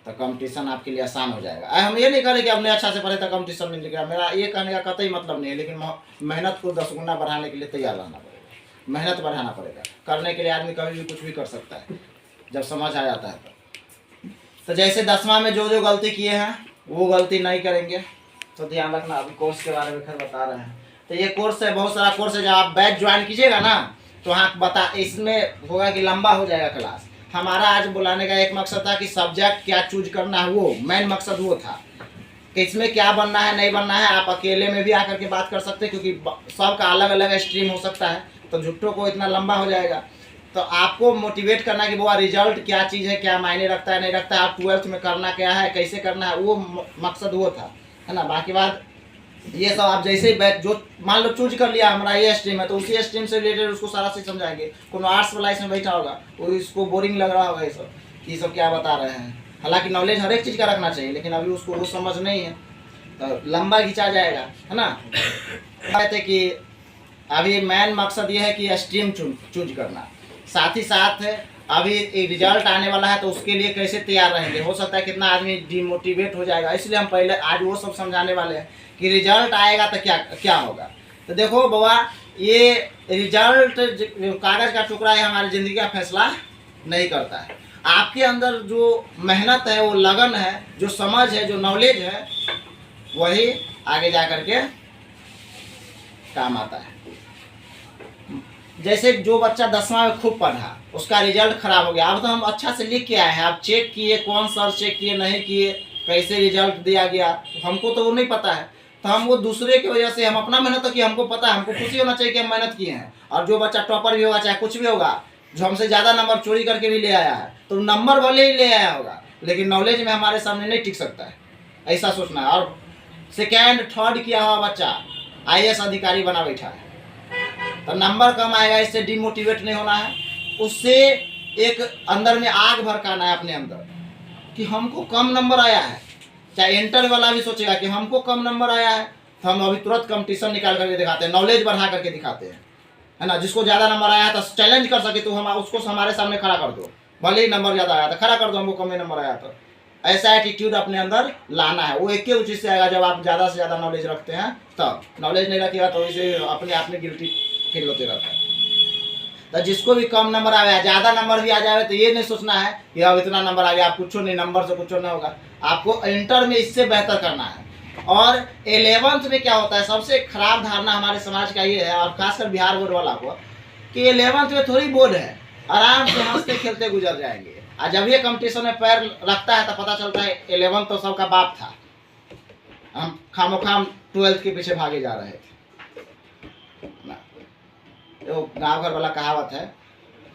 तो कंपटीशन आपके लिए आसान हो जाएगा। हम ये नहीं करें कि हमने अच्छा से पढ़े तो कंपटीशन नहीं लिखा, मेरा ये कहने का कतई मतलब नहीं है। लेकिन मेहनत को 10 गुना बढ़ाने के लिए तैयार रहना पड़ेगा, मेहनत बढ़ाना पड़ेगा। करने के लिए आदमी कभी भी कुछ भी कर सकता है जब समझ आ जाता है तो जैसे 10वां में जो गलती किए हैं वो गलती नहीं करेंगे, तो ध्यान रखना। अभी कोर्स के बारे में खैर बता रहे हैं, तो ये कोर्स है, बहुत सारा कोर्स है। जब आप बैच ज्वाइन कीजिएगा ना तो हाँ इसमें होगा कि लंबा हो जाएगा क्लास। हमारा आज बुलाने का एक मकसद था कि सब्जेक्ट क्या चूज करना है, वो मेन मकसद वो था कि इसमें क्या बनना है नहीं बनना है। आप अकेले में भी आकर के बात कर सकते हैं, क्योंकि सबका अलग अलग स्ट्रीम हो सकता है, तो झुट्टों को इतना लंबा हो जाएगा। तो आपको मोटिवेट करना कि वो रिजल्ट क्या चीज़ है, क्या मायने रखता है नहीं रखता है, आप 12th में करना क्या है, कैसे करना है, वो मकसद वो था, है ना। बाकी बात ये सब आप जैसे ही बैठ जो मान लो चूज कर लिया हमारा ये स्ट्रीम है तो उसी स्ट्रीम से रिलेटेड उसको सारा चीज समझाएंगे। कोनो आर्ट्स वाला इसमें बैठा होगा वो इसको बोरिंग लग रहा होगा ये सब क्या बता रहे हैं। हालांकि नॉलेज हर एक चीज़ का रखना चाहिए, लेकिन अभी उसको वो समझ नहीं है तो लंबा खिंचा जाएगा, है ना। कहते कि अभी मेन मकसद ये है कि स्ट्रीम चूज करना, साथ ही साथ अभी एक रिजल्ट आने वाला है तो उसके लिए कैसे तैयार रहेंगे। हो सकता है कितना आदमी डिमोटिवेट हो जाएगा, इसलिए हम पहले आज वो सब समझाने वाले हैं कि रिजल्ट आएगा तो क्या क्या होगा। तो देखो बाबा, ये रिजल्ट कागज़ का टुकड़ा है, हमारी ज़िंदगी का फैसला नहीं करता है। आपके अंदर जो मेहनत है, वो लगन है, जो समझ है, जो नॉलेज है, वही आगे जा कर के काम आता है। जैसे जो बच्चा 10वां में खूब पढ़ा, उसका रिजल्ट खराब हो गया, अब तो हम अच्छा से लिख के आए हैं, आप चेक किए, कौन सर चेक किए नहीं किए, कैसे रिजल्ट दिया गया, हमको तो वो नहीं पता है। तो हम वो दूसरे की वजह से, हम अपना मेहनत तो किए, हमको पता है, हमको खुशी होना चाहिए कि हम मेहनत किए हैं। और जो बच्चा टॉपर भी होगा, चाहे कुछ भी होगा, जो हमसे ज़्यादा नंबर चोरी करके भी ले आया है, तो नंबर भले ही ले आया होगा, लेकिन नॉलेज में हमारे सामने नहीं टिक सकता है, ऐसा सोचना है। और सेकेंड थर्ड किया हुआ बच्चा IAS अधिकारी बना बैठा है, तो नंबर कम आएगा, इससे डिमोटिवेट नहीं होना है। उससे एक अंदर में आग भड़काना है अपने अंदर कि हमको कम नंबर आया है। चाहे इंटर वाला भी सोचेगा कि हमको कम नंबर आया है, तो हम अभी तुरंत कंपटीशन निकाल करके दिखाते हैं, नॉलेज बढ़ा करके दिखाते हैं, है ना। जिसको ज़्यादा नंबर आया है तो चैलेंज कर सके तो हम उसको हमारे सामने खड़ा कर दो, भले ही नंबर ज़्यादा आया तो खड़ा कर दो, हमको कम ही नंबर आया तो। ऐसा एटीट्यूड अपने अंदर लाना है, वो एक ही चीज़ से आएगा जब आप ज़्यादा से ज़्यादा नॉलेज रखते हैं तब। नॉलेज नहीं रखिएगा तो इसे अपने आप में गिल्टी फील होते रहता है। तो जिसको भी कम नंबर आया, ज़्यादा नंबर भी आ जाए तो ये नहीं सोचना है कि अब इतना नंबर आ गया, आप कुछ नहीं, नंबर से कुछ नहीं होगा, आपको इंटर में इससे बेहतर करना है। और 11th में क्या होता है, सबसे खराब धारणा हमारे समाज का ये है, और खासकर बिहार बोर्ड वाला को, कि 11th में थोड़ी बोर्ड है, आराम से हंसते खेलते गुजर जाएंगे। और जब ये कंपटीशन में पैर रखता है तो पता चलता है 11th तो सबका बाप था, हम खामोखाम 12th के पीछे भागे जा रहे थे। वो गाँव घर वाला कहावत है,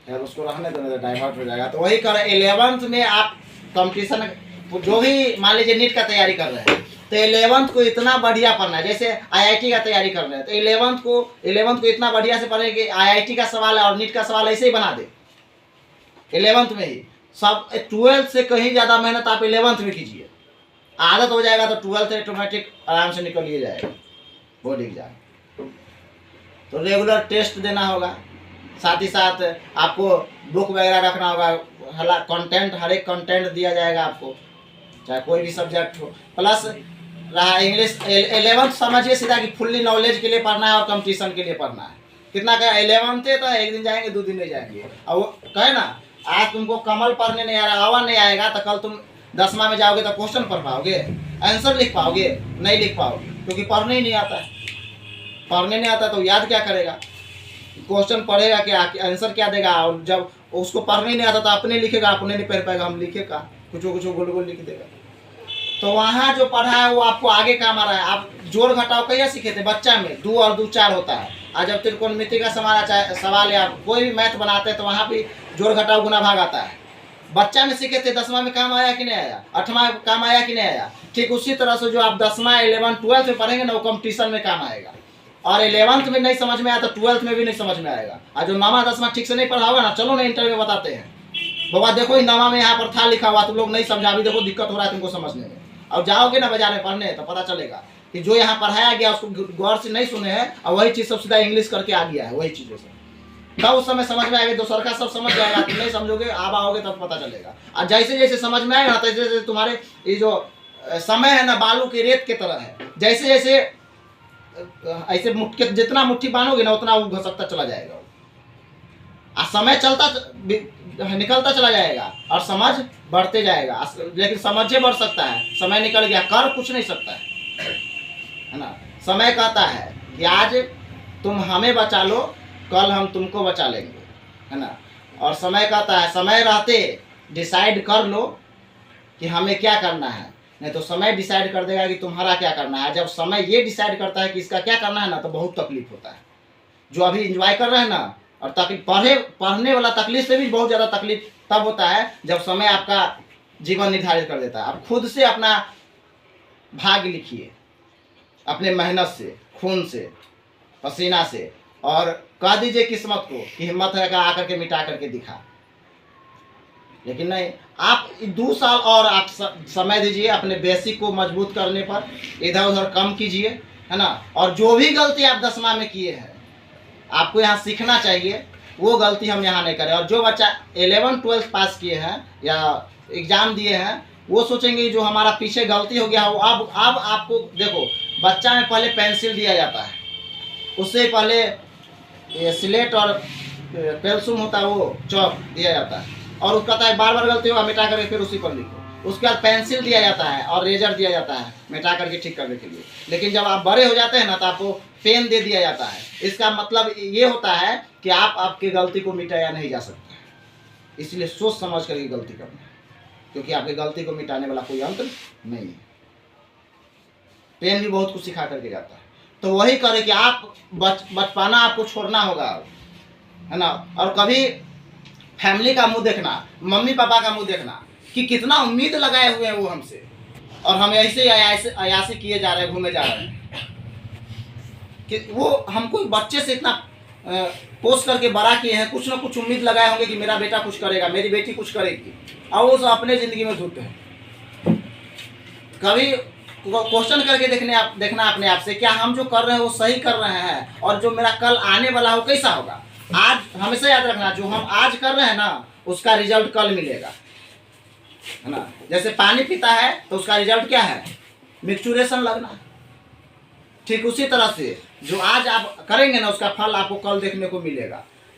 यार उसको रखने दो, नहीं डाइवर्ट हो जाएगा। तो वही कर 11th में आप कंपटीशन जो भी मान लीजिए नीट का तैयारी कर रहे हैं, तो 11th को इतना बढ़िया पढ़ना है। जैसे IIT का तैयारी कर रहे हैं तो 11th को इतना बढ़िया से पढ़े कि IIT का सवाल है और नीट का सवाल ऐसे ही बना दे 11th में ही। सब 12th से कहीं ज़्यादा मेहनत आप 11th में कीजिए, आदत हो जाएगा तो 12th ऑटोमेटिक आराम से निकल ही जाएगा बोर्ड एग्जाम। तो रेगुलर टेस्ट देना होगा, साथ ही साथ आपको बुक वगैरह रखना होगा, कंटेंट हर एक कंटेंट दिया जाएगा आपको, चाहे कोई भी सब्जेक्ट हो। प्लस रहा इंग्लिश 11th समझिए सीधा कि फुल्ली नॉलेज के लिए पढ़ना है और कंपटीशन के लिए पढ़ना है। कितना का 11th है तो एक दिन जाएंगे 2 दिन नहीं जाएंगे। और वो कहे ना, आज तुमको कमल पढ़ने नहीं आ रहा, हवा नहीं आएगा, तो कल तुम 10वां में जाओगे तो क्वेश्चन पढ़ पाओगे, आंसर लिख पाओगे? नहीं लिख पाओगे, क्योंकि पढ़ने ही नहीं आता है। पढ़ने नहीं आता तो याद क्या करेगा, क्वेश्चन पढ़ेगा क्या, आंसर क्या देगा। और जब उसको पढ़ने नहीं आता तो अपने लिखेगा, अपने नहीं पढ़ पाएगा, हम लिखेगा कुछ गोल गोल लिख देगा। तो वहाँ जो पढ़ा है वो आपको आगे काम आ रहा है। आप जोड़ घटाव कैसे सीखे थे बच्चा में, 2 और 2 4 होता है। आज जब त्रिकोणमिति का सवाल या कोई भी मैथ बनाते हैं तो वहाँ भी जोड़ घटाव गुना भाग आता है। बच्चा में सीखे थे, 10वां में काम आया कि नहीं आया, 8वां में काम आया कि नहीं आया। ठीक उसी तरह से जो आप 10वां 11 12 में पढ़ेंगे ना, वो कंपटीशन में काम आएगा। और 11th में नहीं समझ में आया तो 12th में भी नहीं समझ में आएगा। और जो 9वां 10वां ठीक से नहीं पढ़ा होगा ना, चलो ना इंटर में बताते हैं, बाबा देखो 9वां में यहाँ पर था लिखा हुआ, तुम लोग नहीं समझा, अभी देखो दिक्कत हो रहा है तुमको समझने में। और जाओगे ना बाजार में पढ़ने तो पता चलेगा कि जो यहाँ पढ़ाया गया उसको गौर से नहीं सुने हैं, और वही चीज़ सब सीधा इंग्लिश करके आ गया है वही चीज़ों से। तब उस समय समझ में आएगा, दोसर का सब समझ जाएगा, तुम नहीं समझोगे, आप आओगे तब पता चलेगा। और जैसे जैसे समझ में आएगा तैसे जैसे तुम्हारे ये जो समय है ना, बालू की रेत की तरह है, जैसे जैसे ऐसे जितना मुट्ठी बांधोगे ना उतना वो घसकता चला जाएगा। और समय चलता निकलता चला जाएगा और समझ बढ़ते जाएगा। लेकिन समझे बढ़ सकता है, समय निकल गया, कर कुछ नहीं सकता है ना। समय कहता है कि आज तुम हमें बचा लो, कल हम तुमको बचा लेंगे, है ना। और समय कहता है समय रहते डिसाइड कर लो कि हमें क्या करना है, नहीं तो समय डिसाइड कर देगा कि तुम्हारा क्या करना है। जब समय ये डिसाइड करता है कि इसका क्या करना है ना, तो बहुत तकलीफ होता है। जो अभी एंजॉय कर रहे हैं ना, और तकलीफ पढ़ने वाला तकलीफ से भी बहुत ज़्यादा तकलीफ तब होता है जब समय आपका जीवन निर्धारित कर देता है। आप खुद से अपना भाग्य लिखिए, अपने मेहनत से, खून से, पसीना से, और कह दीजिए किस्मत को कि हिम्मत है आकर के मिटा करके दिखा। लेकिन नहीं, आप 2 साल और आप समय दीजिए अपने बेसिक को मजबूत करने पर, इधर उधर कम कीजिए, है ना। और जो भी गलती आप 10वां में किए हैं, आपको यहाँ सीखना चाहिए, वो गलती हम यहाँ नहीं करें। और जो बच्चा 11-12 पास किए हैं या एग्ज़ाम दिए हैं, वो सोचेंगे जो हमारा पीछे गलती हो गया, वो अब आपको देखो, बच्चा में पहले पेंसिल दिया जाता है, उससे पहले ये स्लेट और पेंसिल होता है, वो चौक दिया जाता है, और उसका कहता है बार बार गलती होगा मिटा करके फिर उसी पर लिखो। उसके बाद पेंसिल दिया जाता है और रेजर दिया जाता है मिटा करके ठीक करने के लिए। लेकिन जब आप बड़े हो जाते हैं ना, तो आपको पेन दे दिया जाता है। इसका मतलब ये होता है कि आपकी गलती को मिटाया नहीं जा सकता, इसलिए सोच समझ करके गलती करना, क्योंकि आपकी गलती को मिटाने वाला कोई यंत्र नहीं है। पेन भी बहुत कुछ सिखा करके जाता है। तो वही करें कि आप बचपना आपको छोड़ना होगा, है ना। और कभी फैमिली का मुंह देखना, मम्मी पापा का मुंह देखना कि कितना उम्मीद लगाए हुए हैं वो हमसे, और हम ऐसे अयासी किए जा रहे हैं, घूमे जा रहे हैं कि वो हमको बच्चे से इतना पोस्ट करके बड़ा किए हैं, कुछ ना कुछ उम्मीद लगाए होंगे कि मेरा बेटा कुछ करेगा, मेरी बेटी कुछ करेगी, और वो सब अपने ज़िंदगी में धुत है। कभी क्वेश्चन करके देखना अपने आप से, क्या हम जो कर रहे हैं वो सही कर रहे हैं, और जो मेरा कल आने वाला हो कैसा होगा। आज हमेशा याद रखना, जो हम आज कर रहे हैं ना, उसका रिजल्ट कल मिलेगा, है ना। जैसे पानी पीता है तो उसका रिजल्ट क्या है, मिक्सचुरेशन लगना। ठीक उसी तरह से जो आज आप करेंगे ना, उसका फल आपको कल देखने को मिलेगा।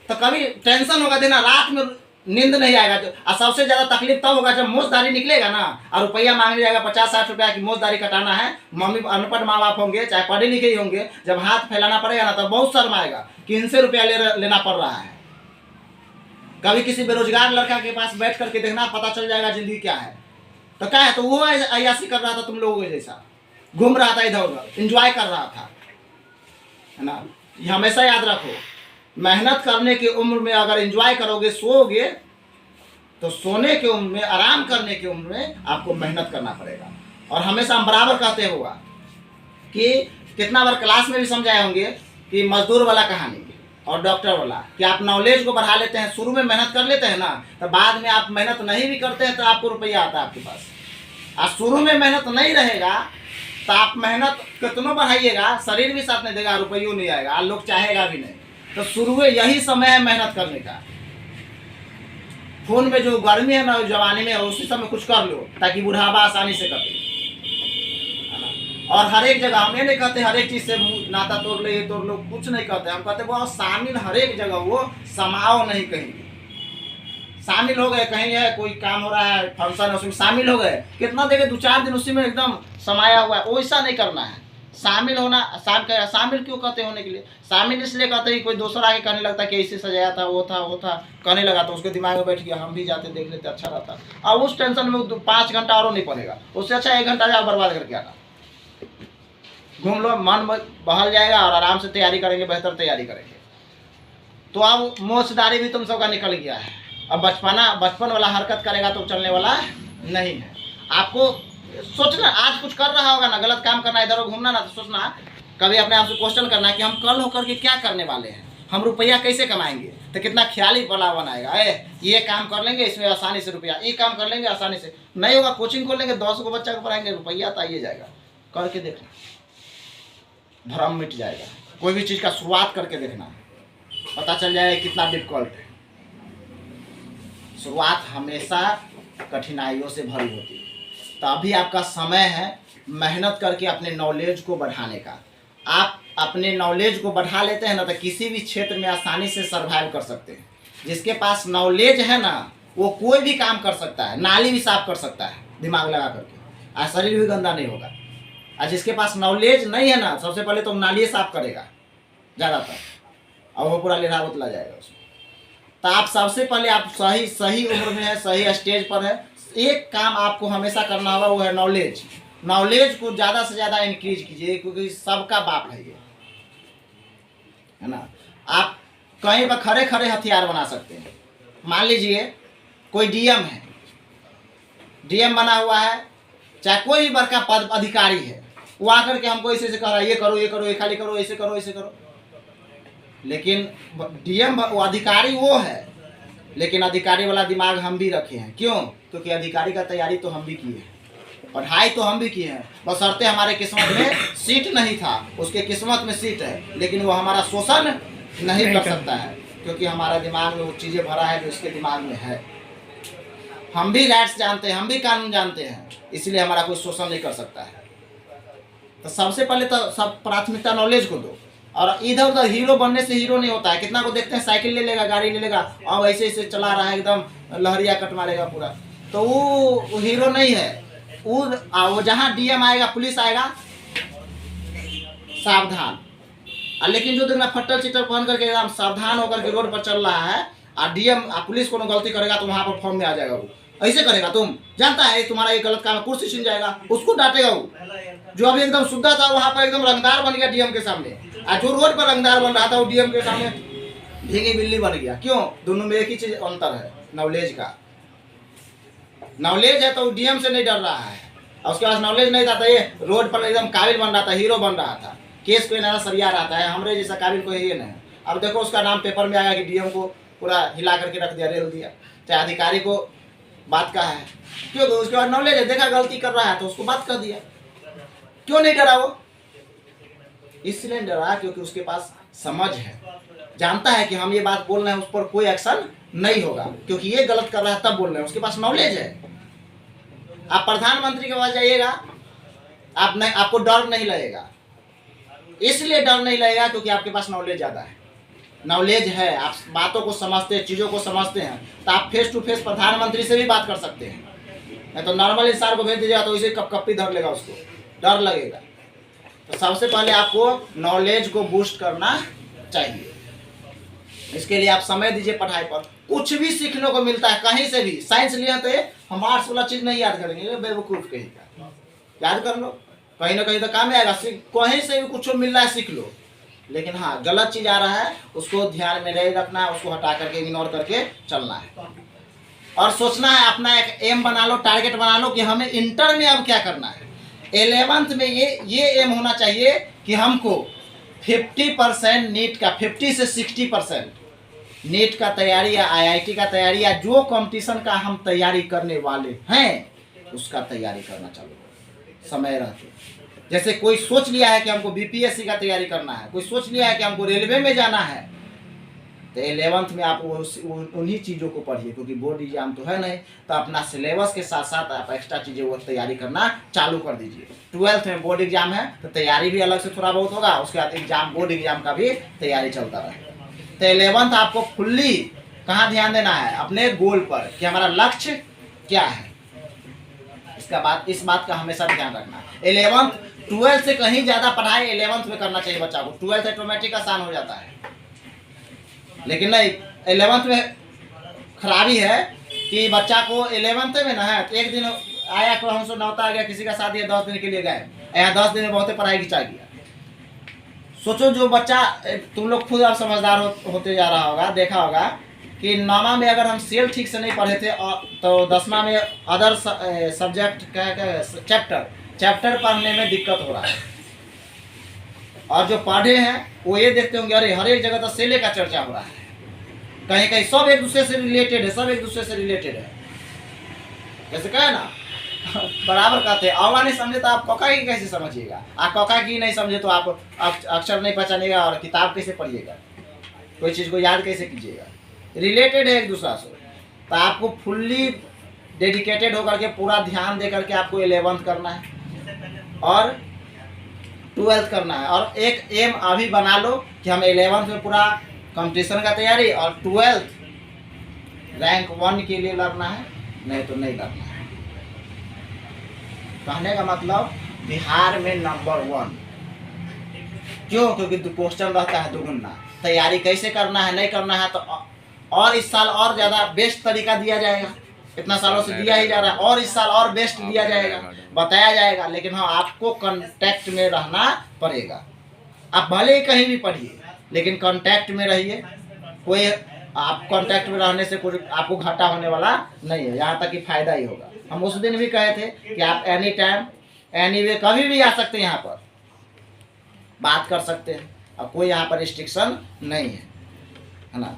तो कभी टेंशन होगा देना, रात में नींद नहीं आएगा। और सबसे ज़्यादा तकलीफ तब होगा जब मोजदारी निकलेगा ना, और रुपया मांगने जाएगा 50-60 रुपया की मोजदारी कटाना है। मम्मी अनपढ़ माँ बाप होंगे, चाहे पढ़े लिखे ही होंगे, जब हाथ फैलाना पड़ेगा ना, तो बहुत शर्म आएगा कि इनसे रुपया लेना पड़ रहा है। कभी किसी बेरोजगार लड़का के पास बैठ करके देखना, पता चल जाएगा जिंदगी क्या है। तो क्या है, तो वो अय्यासी कर रहा था तुम लोगों के जैसा, घूम रहा था इधर उधर, इंजॉय कर रहा था, है ना। ये हमेशा याद रखो, मेहनत करने की उम्र में अगर एंजॉय करोगे, सोओगे, तो सोने की उम्र में, आराम करने की उम्र में आपको मेहनत करना पड़ेगा। और हमेशा हम बराबर कहते हुआ कि कितना बार क्लास में भी समझाए होंगे कि मजदूर वाला कहानी और डॉक्टर वाला, कि आप नॉलेज को बढ़ा लेते हैं, शुरू में मेहनत कर लेते हैं ना, तो बाद में आप मेहनत नहीं भी करते हैं तो आपको रुपया आता है आपके पास। और शुरू में मेहनत नहीं रहेगा तो आप मेहनत कितनों बढ़ाइएगा, शरीर भी साथ नहीं देगा, रुपये नहीं आएगा, लोग चाहेगा भी नहीं। तो शुरू में यही समय है मेहनत करने का। खून में जो गर्मी है ना, जवानी में, उसी समय कुछ कर लो ताकि बुढ़ापा आसानी से कटे। और हर एक जगह, हम ये नहीं कहते हर एक चीज़ से नाता तोड़ लो, ये तोड़ लो, कुछ नहीं कहते। हम कहते वो शामिल हर एक जगह, वो समाओ नहीं कहीं शामिल हो गए। कहीं है कोई काम हो रहा है, फंक्शन है, उसमें शामिल हो गए, कितना देखे 2-4 दिन उसी में एकदम समाया हुआ है, वैसा नहीं करना है। शामिल होना, शामिल क्यों कहते होने के लिए, शामिल इसलिए कहते हैं कि कोई दूसरा आगे कहने लगता कि ऐसे सजाया था, वो था कहने लगा, तो उसके दिमाग में बैठ गया, हम भी जाते देख लेते, अच्छा रहता। और उस टेंशन में 5 घंटा और नहीं पड़ेगा, उससे अच्छा 1 घंटा जाओ बर्बाद करके आना। घूम लो, मन बहल जाएगा और आराम से तैयारी करेंगे, बेहतर तैयारी करेंगे। तो अब मोचदारी भी तुम सबका निकल गया है। अब बचपन वाला हरकत करेगा तो चलने वाला नहीं है। आपको सोचना, आज कुछ कर रहा होगा ना, गलत काम करना, इधर घूमना ना, तो सोचना, कभी अपने आप से क्वेश्चन करना कि हम कल होकर के क्या करने वाले हैं, हम रुपया कैसे कमाएंगे। तो कितना ख्याली बना बनाएगा, ये काम कर लेंगे, इसमें आसानी से रुपया, ये काम कर लेंगे आसानी से। नहीं होगा, कोचिंग खोल लेंगे, 10 को बच्चा को पढ़ाएंगे, रुपया तो आइए जाएगा। करके देखना, भ्रम मिट जाएगा। कोई भी चीज़ का शुरुआत करके देखना, पता चल जाएगा कितना डिफिकल्ट है। शुरुआत हमेशा कठिनाइयों से भरी होती है। तो अभी आपका समय है मेहनत करके अपने नॉलेज को बढ़ाने का। आप अपने नॉलेज को बढ़ा लेते हैं ना, तो किसी भी क्षेत्र में आसानी से सर्वाइव कर सकते हैं। जिसके पास नॉलेज है ना, वो कोई भी काम कर सकता है, नाली भी साफ कर सकता है दिमाग लगा करके, और शरीर भी गंदा नहीं होगा। और जिसके पास नॉलेज नहीं है ना, सबसे पहले तो नाली साफ करेगा ज़्यादातर, और वो पूरा लेढ़ा उतला जाएगा उसमें। तो आप सबसे पहले, आप सही उम्र में है, सही स्टेज पर है, एक काम आपको हमेशा करना होगा, वो है नॉलेज को ज़्यादा से ज़्यादा इंक्रीज कीजिए, क्योंकि सबका बाप है ये, है ना। आप कहीं पर खड़े खड़े हथियार बना सकते हैं। मान लीजिए कोई डीएम है, डीएम बना हुआ है, चाहे कोई भी बड़का पद अधिकारी है, वो आकर के हमको ऐसे कह रहा है ये करो ये करो ये खाली करो ऐसे करो ऐसे करो। लेकिन डीएम वो अधिकारी वो है, लेकिन अधिकारी वाला दिमाग हम भी रखे हैं। क्यों? क्योंकि अधिकारी का तैयारी तो हम भी किए हैं, पढ़ाई तो हम भी किए हैं, बशर्ते हमारे किस्मत में सीट नहीं था, उसके किस्मत में सीट है, लेकिन वो हमारा शोषण नहीं कर सकता है, क्योंकि हमारा दिमाग में वो चीज़ें भरा है जो उसके दिमाग में है। हम भी राइट्स जानते हैं, हम भी कानून जानते हैं, इसलिए हमारा कोई शोषण नहीं कर सकता है। तो सबसे पहले तो सब प्राथमिकता नॉलेज को दो। और इधर उधर हीरो बनने से हीरो नहीं होता है। कितना को देखते हैं साइकिल ले लेगा, गाड़ी ले लेगा, और ऐसे ऐसे चला रहा है, एकदम लहरिया कट मारेगा पूरा, तो वो हीरो नहीं है। वो जहाँ डीएम आएगा, पुलिस आएगा, सावधान। लेकिन जो देखना फट्टर चिट्टर पहन करके एकदम सावधान होकर के रोड पर चल रहा है, और डीएम पुलिस को गलती करेगा तो वहाँ पर फॉर्म में आ जाएगा। वो ऐसे करेगा, तुम जानता है तुम्हारा ये गलत काम है, कुर्सी छीन जाएगा, उसको डांटेगा। वो जो अभी एकदम शुद्धा था वहाँ पर एकदम रंगदार बन गया डीएम के सामने, और जो रोड पर रंगदार बन रहा था वो डीएम के सामने भीगी बिल्ली बन गया। क्यों? दोनों में एक ही चीज अंतर है, नॉलेज का। नॉलेज है तो डीएम से नहीं डर रहा है, और उसके पास नॉलेज नहीं था तो ये रोड पर एकदम काबिल बन रहा था, हीरो बन रहा था, केस कोई नया सरिया रहा है। हमारे जैसा काबिल कोई ये नहीं। अब देखो उसका नाम पेपर में आया कि डीएम को पूरा हिला करके रख दिया, रेल दिया। चाहे अधिकारी को बात का है, क्यों? तो उसके बाद नॉलेज है, देखा गलती कर रहा है तो उसको बात कर दिया। क्यों नहीं डरा वो? इसलिए डरा क्योंकि उसके पास समझ है, जानता है कि हम ये बात बोल रहे हैं, उस पर कोई एक्शन नहीं होगा, क्योंकि ये गलत कर रहा है तब बोल रहे हैं, उसके पास नॉलेज है। आप प्रधानमंत्री के पास जाइएगा, आप नहीं, आपको डर नहीं लगेगा। इसलिए डर नहीं लगेगा क्योंकि आपके पास नॉलेज ज़्यादा है, नॉलेज है, आप बातों को समझते हैं, चीज़ों को समझते हैं, तो आप फेस टू फेस प्रधानमंत्री से भी बात कर सकते हैं। नहीं तो नॉर्मल इंसान को भेज दीजिएगा तो इसे कपकपी धर लेगा, उसको डर लगेगा। तो सबसे पहले आपको नॉलेज को बूस्ट करना चाहिए। इसके लिए आप समय दीजिए पढ़ाई पर। कुछ भी सीखने को मिलता है कहीं से भी। साइंस लिया तो हम आर्ट्स वाला चीज़ नहीं याद करेंगे, बेवकूफ़ कहेगा, याद कर लो, कहीं ना कहीं तो काम में आएगा। कहीं से भी कुछ मिल रहा है सीख लो, लेकिन हाँ गलत चीज़ आ रहा है उसको ध्यान में नहीं रखना है, उसको हटा करके इग्नोर करके चलना है। और सोचना है, अपना एक एम बना लो, टारगेट बना लो कि हमें इंटर में अब क्या करना है। 11th में ये एम होना चाहिए कि हमको 50% नीट का, 50 से 60% नीट का तैयारी या आईआईटी का तैयारी या जो कंपटीशन का हम तैयारी करने वाले हैं उसका तैयारी करना चालू करो समय रहते। जैसे कोई सोच लिया है कि हमको बीपीएससी का तैयारी करना है, कोई सोच लिया है कि हमको रेलवे में जाना है, तो 11th में आप उन्हीं चीज़ों को पढ़िए, क्योंकि बोर्ड एग्जाम तो है नहीं, तो अपना सिलेबस के साथ साथ आप एक्स्ट्रा चीज़ें वो तैयारी करना चालू कर दीजिए। 12th में बोर्ड एग्जाम है तो तैयारी भी अलग से थोड़ा बहुत होगा, उसके बाद एग्जाम, बोर्ड एग्जाम का भी तैयारी चलता रहे। तो 11th आपको फुल्ली कहाँ ध्यान देना है? अपने गोल पर, कि हमारा लक्ष्य क्या है। इस बात का हमेशा ध्यान रखना है। 11th 12th से कहीं ज़्यादा पढ़ाई 11th में करना चाहिए बच्चा को। 12th ऑटोमेटिक आसान हो जाता है, लेकिन नहीं 11th में खराबी है कि बच्चा को 11th में ना है, एक दिन आया को हमसे नौता आ गया, किसी का शादी है 10 दिन के लिए गए, यहाँ 10 दिन में बहुत पढ़ाई खिंचा गया। सोचो जो बच्चा, तुम लोग खुद आप समझदार होते जा रहा होगा, देखा होगा कि 9वां में अगर हम सेल ठीक से नहीं पढ़े थे तो 10वां में अदर सब्जेक्ट का चैप्टर पढ़ने में दिक्कत हो रहा है। और जो पढ़े हैं वो ये देखते होंगे, अरे हर एक जगह तो सेले का चर्चा हो रहा है, कहीं कहीं सब एक दूसरे से रिलेटेड है, सब एक दूसरे से रिलेटेड है। जैसे कहे ना बराबर कहते हैं, औला नहीं समझे तो आप कौका की कैसे समझिएगा, आप कौका की नहीं समझे तो आप अक्षर नहीं पहचानिएगा और किताब कैसे पढ़िएगा, कोई चीज़ को याद कैसे कीजिएगा। रिलेटेड है एक दूसरा से, तो आपको फुल्ली डेडिकेटेड होकर के पूरा ध्यान दे करके आपको 11th करना है और 12th करना है। और एक एम अभी बना लो कि हम 11th में पूरा कंपटीशन का तैयारी और 12th रैंक 1 के लिए लड़ना है, नहीं तो नहीं लड़ना है। कहने का मतलब बिहार में नंबर 1 क्यों? क्योंकि क्वेश्चन रहता है दुगुना। तैयारी कैसे करना है, नहीं करना है, तो और इस साल और ज़्यादा बेस्ट तरीका दिया जाएगा। इतना सालों से दिया ही जा रहा है, और इस साल और बेस्ट दिया जाएगा, बताया जाएगा। लेकिन हाँ, आपको कांटेक्ट में रहना पड़ेगा। आप भले ही कहीं भी पढ़िए, लेकिन कांटेक्ट में रहिए, कोई आप कांटेक्ट में रहने से कुछ आपको घाटा होने वाला नहीं है, यहाँ तक कि फायदा ही होगा। हम उस दिन भी कहे थे कि आप एनी टाइम एनी वे कभी भी आ सकते हैं, यहाँ पर बात कर सकते हैं और कोई यहाँ पर रिस्ट्रिक्शन नहीं है ना।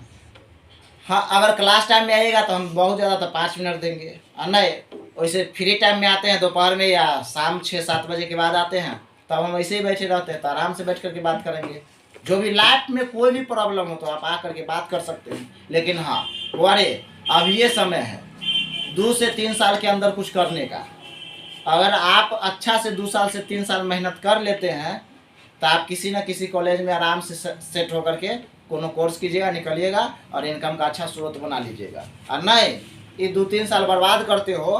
हाँ, अगर क्लास टाइम में आइएगा तो हम बहुत ज़्यादा तो 5 मिनट देंगे, और नहीं वैसे फ्री टाइम में आते हैं दोपहर में या शाम 6-7 बजे के बाद आते हैं, तब हम ऐसे ही बैठे रहते हैं, तो आराम से बैठ करके बात करेंगे। जो भी लाइफ में कोई भी प्रॉब्लम हो तो आप आ करके बात कर सकते हैं। लेकिन हाँ वारे अब ये समय है 2 से 3 साल के अंदर कुछ करने का। अगर आप अच्छा से 2 साल से 3 साल मेहनत कर लेते हैं तो आप किसी न किसी कॉलेज में आराम से सेट होकर के कोनो कोर्स कीजिएगा, निकलिएगा और इनकम का अच्छा स्रोत बना लीजिएगा। और नहीं ये 2-3 साल बर्बाद करते हो,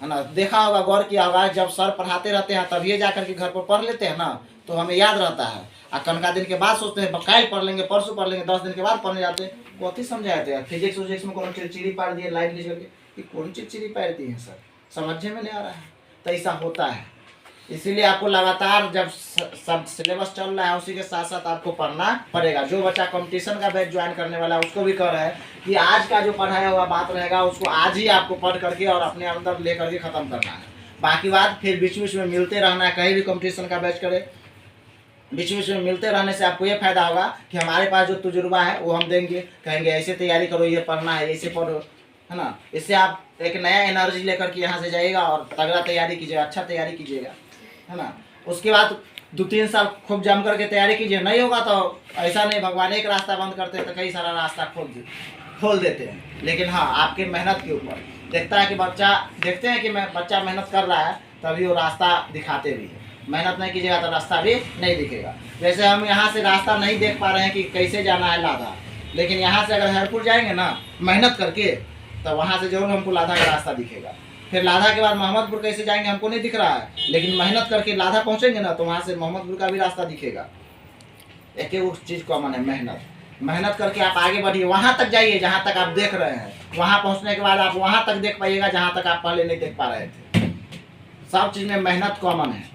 है ना। देखा होगा, गौर किया होगा, जब सर पढ़ाते रहते हैं तभी जा करके घर पर पढ़ लेते हैं ना, तो हमें याद रहता है। और कनका दिन के बाद सोचते हैं कल पढ़ लेंगे, परसों पढ़ लेंगे, 10 दिन के बाद पढ़ने जाते हैं। कौन समझाए थे फिजिक्स विजिक्स में कौन चिड़चिड़ी पार दिए लाइट लीजिए कि कौन चिड़चिड़ी पार दी है सर, समझे में नहीं आ रहा है। तो ऐसा होता है, इसीलिए आपको लगातार जब सब सिलेबस चल रहा है उसी के साथ साथ आपको पढ़ना पड़ेगा। जो बच्चा कंपटीशन का बैच ज्वाइन करने वाला है उसको भी कह रहा है कि आज का जो पढ़ाया हुआ बात रहेगा उसको आज ही आपको पढ़ करके और अपने अंदर ले करके ख़त्म करना है। बाकी बात फिर बीच बीच में मिलते रहना है, कहीं भी कंपटीशन का बैच करे बीच बीच में मिलते रहने से आपको ये फायदा होगा कि हमारे पास जो तजुर्बा है वो हम देंगे, कहेंगे ऐसे तैयारी करो, ये पढ़ना है, ऐसे पढ़ो, है ना। इससे आप एक नया एनर्जी लेकर के यहाँ से जाइएगा और तगड़ा तैयारी कीजिएगा, अच्छा तैयारी कीजिएगा, है ना। उसके बाद 2-3 साल खूब जम करके तैयारी कीजिए। नहीं होगा तो ऐसा नहीं, भगवान एक रास्ता बंद करते हैं तो कई सारा रास्ता खोल देते हैं। लेकिन हाँ आपके मेहनत के ऊपर देखता है कि बच्चा, देखते हैं कि बच्चा मेहनत कर रहा है तभी वो रास्ता दिखाते भी है। मेहनत नहीं कीजिएगा तो रास्ता भी नहीं दिखेगा। जैसे हम यहाँ से रास्ता नहीं देख पा रहे हैं कि कैसे जाना है लाधा, लेकिन यहाँ से अगर हरपुर जाएंगे ना मेहनत करके तो वहाँ से जरूर हमको लाधा का रास्ता दिखेगा। फिर लाधा के बाद मोहम्मदपुर कैसे जाएंगे हमको नहीं दिख रहा है, लेकिन मेहनत करके लाधा पहुँचेंगे ना तो वहाँ से मोहम्मदपुर का भी रास्ता दिखेगा। एक ही चीज़ कॉमन है, मेहनत करके आप आगे बढ़िए, वहाँ तक जाइए जहाँ तक आप देख रहे हैं। वहाँ पहुँचने के बाद आप वहाँ तक देख पाइएगा जहाँ तक आप पहले नहीं देख पा रहे थे। सब चीज़ में मेहनत कॉमन है।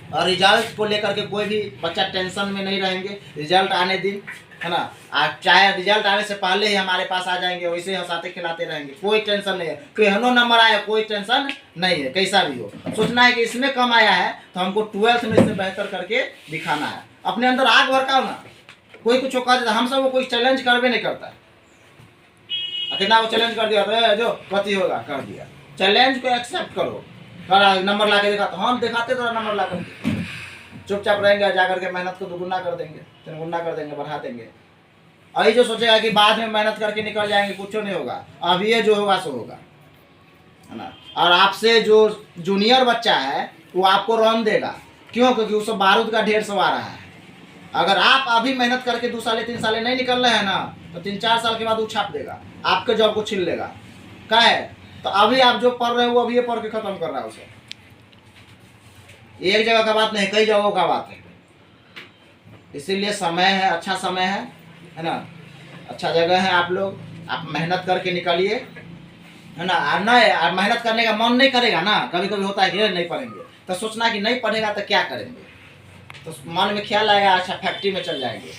और रिजल्ट को लेकर के कोई भी बच्चा टेंशन में नहीं रहेंगे। रिजल्ट आने दिन, है ना, आप चाहे रिजल्ट आने से पहले ही हमारे पास आ जाएंगे, वैसे हंसाते खिलाते रहेंगे, कोई टेंशन नहीं है। केहनो नंबर आया कोई टेंशन नहीं है, कैसा भी हो। सोचना है कि इसमें कम आया है तो हमको 12th में इससे बेहतर करके दिखाना है। अपने अंदर आग भड़काओ ना, कोई कुछ कह देता, हम सब को कोई चैलेंज करवे नहीं करता। अकेला वो चैलेंज कर दिया तो जो पति होगा कर दिया, चैलेंज को एक्सेप्ट करो। नंबर ला के दिखा तो हम दिखाते तो नंबर ला कर चुपचाप रहेंगे, जाकर के मेहनत को दुगुना कर देंगे, 3 गुना कर देंगे, बढ़ा देंगे। अभी जो सोचेगा कि बाद में मेहनत करके निकल जाएंगे, कुछ नहीं होगा। अभी ये जो होगा सो होगा, है ना। और आपसे जो जूनियर बच्चा है वो आपको रन देगा, क्यों? क्योंकि उसको बारूद का ढेर सवा रहा है। अगर आप अभी मेहनत करके 2 साल 3 साल नहीं निकल रहे हैं ना तो 3-4 साल के बाद वो छाप देगा, आपके जॉब को छीन लेगा। क्या है तो अभी आप जो पढ़ रहे हो वो अभी ये पढ़ के खत्म कर रहा है उसे। एक जगह का बात नहीं, कई जगहों का बात है। इसीलिए समय है, अच्छा समय है ना, अच्छा जगह है। आप लोग आप मेहनत करके निकलिए, है ना। और नहीं मेहनत करने का मन नहीं करेगा ना, कभी कभी होता है कि नहीं पढ़ेंगे, तो सोचना कि नहीं पढ़ेगा तो क्या करेंगे, तो मन में ख्याल आएगा अच्छा फैक्ट्री में चल जाएंगे।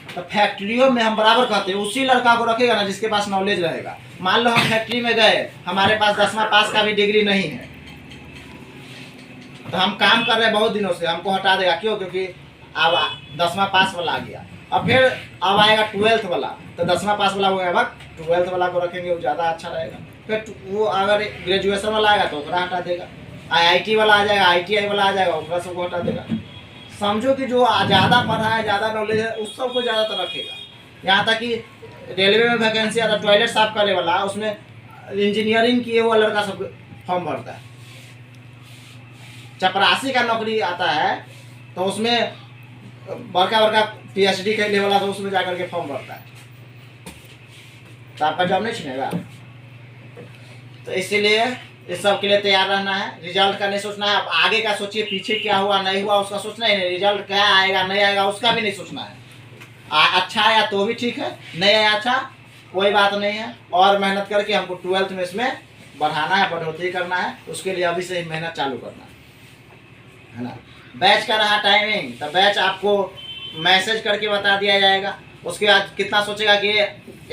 तो फैक्ट्रियों में हम बराबर कहते हैं उसी लड़का को रखेगा ना जिसके पास नॉलेज रहेगा। मान लो हम फैक्ट्री में गए, हमारे पास 10वां पास का भी डिग्री नहीं है, तो हम काम कर रहे हैं बहुत दिनों से, हमको हटा देगा। क्यों? क्योंकि अब 10वां पास वाला आ गया, अब फिर अब आएगा 12th वाला, तो 10वां पास वाला हो गया, अब 12th वाला को रखेंगे, वो ज़्यादा अच्छा रहेगा। फिर वो अगर ग्रेजुएशन वाला आएगा तो उसका हटा देगा, IIT वाला आ जाएगा, ITI वाला आ जाएगा, उसका सबको हटा देगा। समझो कि जो ज़्यादा पढ़ा है, ज़्यादा नॉलेज है, उस सबको ज़्यादातर रखेगा। यहाँ तक कि रेलवे में वैकेंसी आता है टॉयलेट साफ करने वाला, उसमें इंजीनियरिंग किए हुआ लड़का सब फॉर्म भरता है। चपरासी का नौकरी आता है तो उसमें बड़का PhD करने वाला तो उसमें जाकर के फॉर्म भरता है, तो आपका जॉब नहीं छिनेगा। तो इसीलिए इस सब के लिए तैयार रहना है। रिजल्ट का नहीं सोचना है, आप आगे का सोचिए, पीछे क्या हुआ नहीं हुआ उसका सोचना ही नहीं। रिजल्ट क्या आएगा नहीं आएगा उसका भी नहीं सोचना है। अच्छा आया तो भी ठीक है, नहीं आया अच्छा कोई बात नहीं है। और मेहनत करके हमको 12th में इसमें बढ़ाना है, बढ़ोतरी करना है, उसके लिए अभी से ही मेहनत चालू करना है ना। बैच का रहा टाइमिंग, तो बैच आपको मैसेज करके बता दिया जाएगा। उसके बाद कितना सोचेगा कि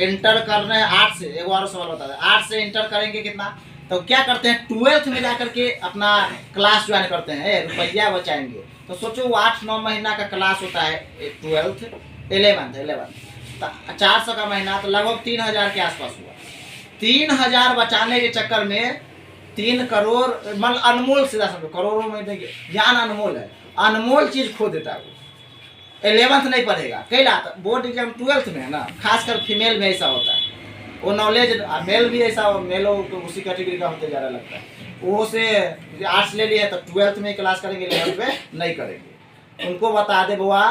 इंटर करना है 8 से, एक और सवाल बता दें, 8 से इंटर करेंगे कितना, तो क्या करते हैं 12th में जाकर के अपना क्लास ज्वाइन करते हैं, रुपया बचाएंगे। तो सोचो वो 8-9 महीना का क्लास होता है, 12th 11th 400 का महीना, तो लगभग 3000 के आसपास हुआ। 3000 बचाने के चक्कर में 3 करोड़, मतलब अनमोल, सीधा समझो करोड़ों में देखिए, ज्ञान अनमोल है, अनमोल चीज खो देता है वो। 11th नहीं पढ़ेगा, कई लाता बोर्ड एग्जाम 12th में है ना, खासकर फीमेल में ऐसा होता है, वो नॉलेज, मेल भी ऐसा, मेलो तो उसी कैटेगरी का होते जा रहा लगता है, वो से आर्ट्स ले लिया तो 12th में क्लास करेंगे, 11th में नहीं करेंगे। उनको बता दे बुआ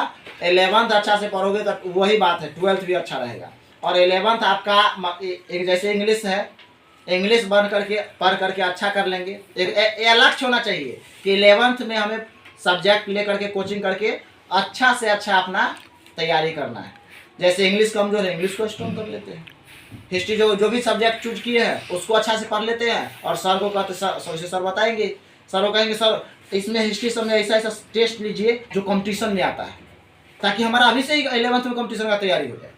11th अच्छा से पढ़ोगे तो वही बात है, 12th भी अच्छा रहेगा। और 11th आपका एक जैसे इंग्लिश है, इंग्लिश बन करके पढ़ करके अच्छा कर लेंगे। एक लक्ष्य होना चाहिए कि 11th में हमें सब्जेक्ट ले करके कोचिंग करके अच्छा से अच्छा अपना तैयारी करना है। जैसे इंग्लिश कमजोर है, इंग्लिश को स्ट्रॉन्ग कर लेते हैं, हिस्ट्री जो भी सब्जेक्ट चूज किए हैं उसको अच्छा से पढ़ लेते हैं, और सर को कहते सर बताएंगे, सर को कहेंगे सर इसमें हिस्ट्री सब में ऐसा ऐसा टेस्ट लीजिए जो कंपटीशन में आता है, ताकि हमारा अभी से ही 11th में कंपटीशन का तैयारी हो जाए।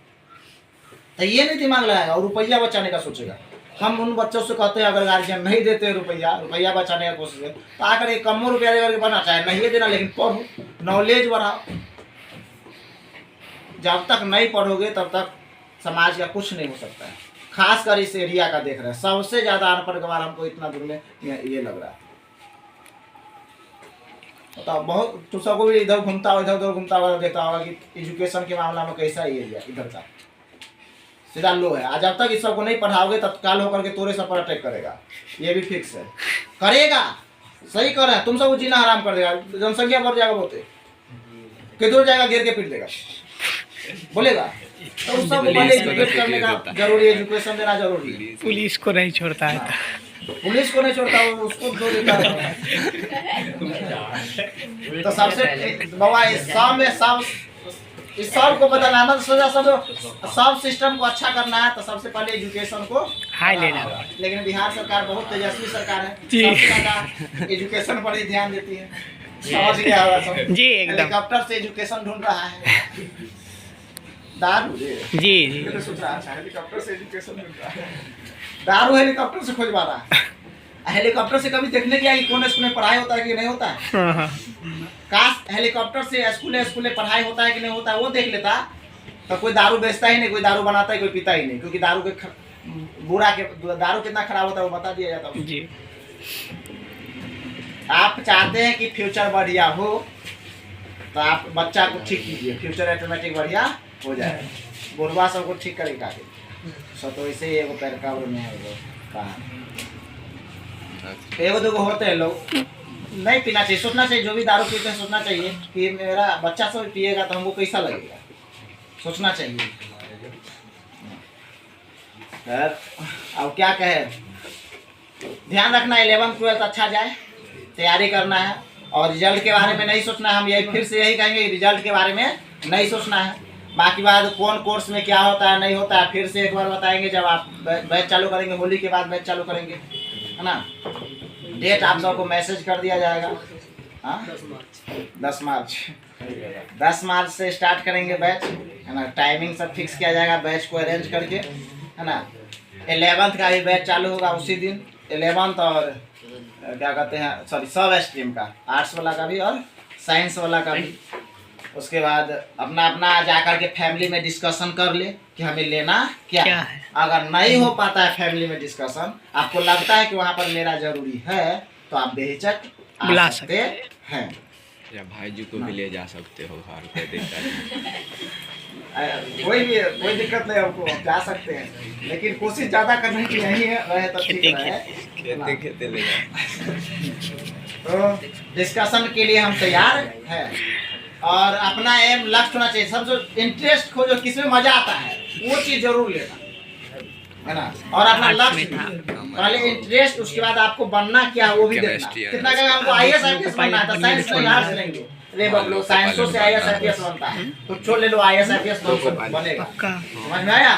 तो ये नहीं दिमाग लगाएगा और रुपया बचाने का सोचेगा। हम उन बच्चों से कहते हैं अगर गार्जियन नहीं देते हैं रुपया बचाने का कोशिश है, तो आकर एक कम रुपया दे करके बना, चाहे नहीं देना, लेकिन पढ़ो, नॉलेज बढ़ाओ। जब तक नहीं पढ़ोगे तब तक समाज का कुछ नहीं हो सकता है। खासकर इस एरिया का देख रहे हैं, सबसे ज्यादा अनपढ़ गवार हमको इतना दूर में ये लग रहा है। बताओ, बहुत तो सबको भी इधर घूमता हुआ देखता होगा कि एजुकेशन के मामला में कैसा एरिया इधर का सीधा लो है। आज जब तक इस सबको नहीं पढ़ाओगे तत्काल होकर के तोरे सब पर अटैक करेगा, ये भी फिक्स है, करेगा। सही कर रहे हैं, तुम सबको जीना हराम कर देगा, जनसंख्या बढ़ जाएगा, बोलते किधर जाएगा, घेर के पीट देगा, बोलेगा। तो उस सबको पहले एजुकेट करने का जरूरी, एजुकेशन देना जरूरी है। पुलिस को नहीं छोड़ता है, पुलिस को नहीं छोड़ता, वो उसको दो देता है। तो सबसे बाबा इस सब को बदलना है, सब सिस्टम को अच्छा करना है, तो सबसे पहले एजुकेशन को हाई लेना। लेकिन बिहार सरकार बहुत तेजस्वी सरकार है, सबसे ज्यादा एजुकेशन पर ही ध्यान देती है। समझ गया होगा सब जी, एकदम। हेलीकॉप्टर से एजुकेशन ढूंढ रहा है, दारू जी सोच रहा है हेलीकॉप्टर से एजुकेशन ढूंढ रहा है, दारू हेलीकॉप्टर से खोजवा रहा है। हेलीकॉप्टर से कभी देखने गया कि कौन स्कूल में पढ़ाई होता है कि नहीं होता है? काश हेलीकॉप्टर से स्कूल पढ़ाई होता है कि नहीं होता है वो देख लेता, तो कोई दारू बेचता ही नहीं, कोई दारू बनाता ही, कोई पीता ही नहीं, क्योंकि दारू कितना खराब होता है वो बता दिया जाता है जी। आप चाहते हैं कि फ्यूचर बढ़िया हो, तो आप बच्चा को ठीक कीजिए, फ्यूचर ऑटोमेटिक बढ़िया हो जाएगा। बुढ़वा सबको ठीक करेगा सो, तो इसे एगो पैर का में है वो कहा, एगो दो होते हैं लोग, नहीं पीना चाहिए, सोचना चाहिए, जो भी दारू पीते हैं सोचना चाहिए कि मेरा बच्चा सब पिएगा तो हमको कैसा लगेगा, सोचना चाहिए। अब क्या कहे, ध्यान रखना 11th 12th अच्छा जाए, तैयारी करना है, और रिजल्ट के बारे में नहीं सोचना है। हम यही फिर से यही कहेंगे, रिजल्ट के बारे में नहीं सोचना है। बाकी बात कौन कोर्स में क्या होता है नहीं होता है फिर से एक बार बताएंगे जब आप बैच चालू करेंगे, होली के बाद बैच चालू करेंगे, है ना। डेट आप सबको मैसेज कर दिया जाएगा, हाँ 10 मार्च से स्टार्ट करेंगे बैच, है ना। टाइमिंग सब फिक्स किया जाएगा बैच को अरेंज करके, है ना। 11th का भी बैच चालू होगा उसी दिन, 11th और क्या कहते हैं सॉरी सब स्ट्रीम का, आर्ट्स वाला का भी और साइंस वाला का भी। उसके बाद अपना अपना जाकर के फैमिली में डिस्कशन कर ले कि हमें लेना क्या है। अगर नहीं हो पाता है फैमिली में डिस्कशन, आपको लगता है कि वहाँ पर मेरा जरूरी है, तो आप बेहिचक बुला सकते हैं, या भाई जी को भी ले जा सकते हो, कोई दिक्कत नहीं, आपको जा सकते हैं, लेकिन कोशिश ज्यादा करने की नहीं है, रहे तो ठीक रहे, खेते ले तो डिस्कशन के लिए हम तैयार हैं। और अपना एम लक्ष्य होना चाहिए, सब जो इंटरेस्ट खोजो, किसमें मजा आता है वो चीज जरूर लेना, है ना। और अपना लक्ष्य पहले इंटरेस्ट, उसके बाद आपको बनना क्या वो भी देखना। कितना कहेंगे हमको IAS IPS बनना है, साइंस में आर्ट्स लेंगे, ले बबलो साइंसों से IAS IPS बनता है, तो छोड़ ले लो IAS IPS बनेगा, समझ में आया।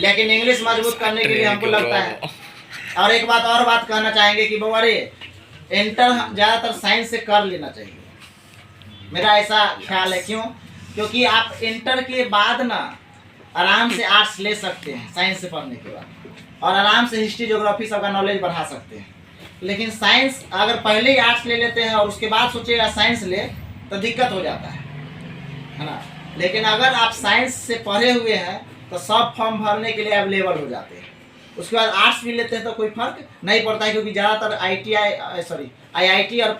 लेकिन इंग्लिश मजबूत करने के लिए हमको लगता है, और एक बात कहना चाहेंगे कि बाबा रे इंटर ज्यादातर साइंस से कर लेना चाहिए, मेरा ऐसा ख्याल है। क्यों? क्योंकि आप इंटर के बाद ना आराम से आर्ट्स ले सकते हैं साइंस से पढ़ने के बाद, और आराम से हिस्ट्री ज्योग्राफी सबका नॉलेज बढ़ा सकते हैं। लेकिन साइंस अगर पहले ही आर्ट्स ले लेते हैं और उसके बाद सोचिएगा साइंस ले, तो दिक्कत हो जाता है ना। लेकिन अगर आप साइंस से पढ़े हुए हैं तो सब फॉर्म भरने के लिए अवेलेबल हो जाते हैं। उसके बाद आर्ट्स भी लेते हैं तो कोई फर्क नहीं पड़ता है, क्योंकि ज़्यादातर IIT और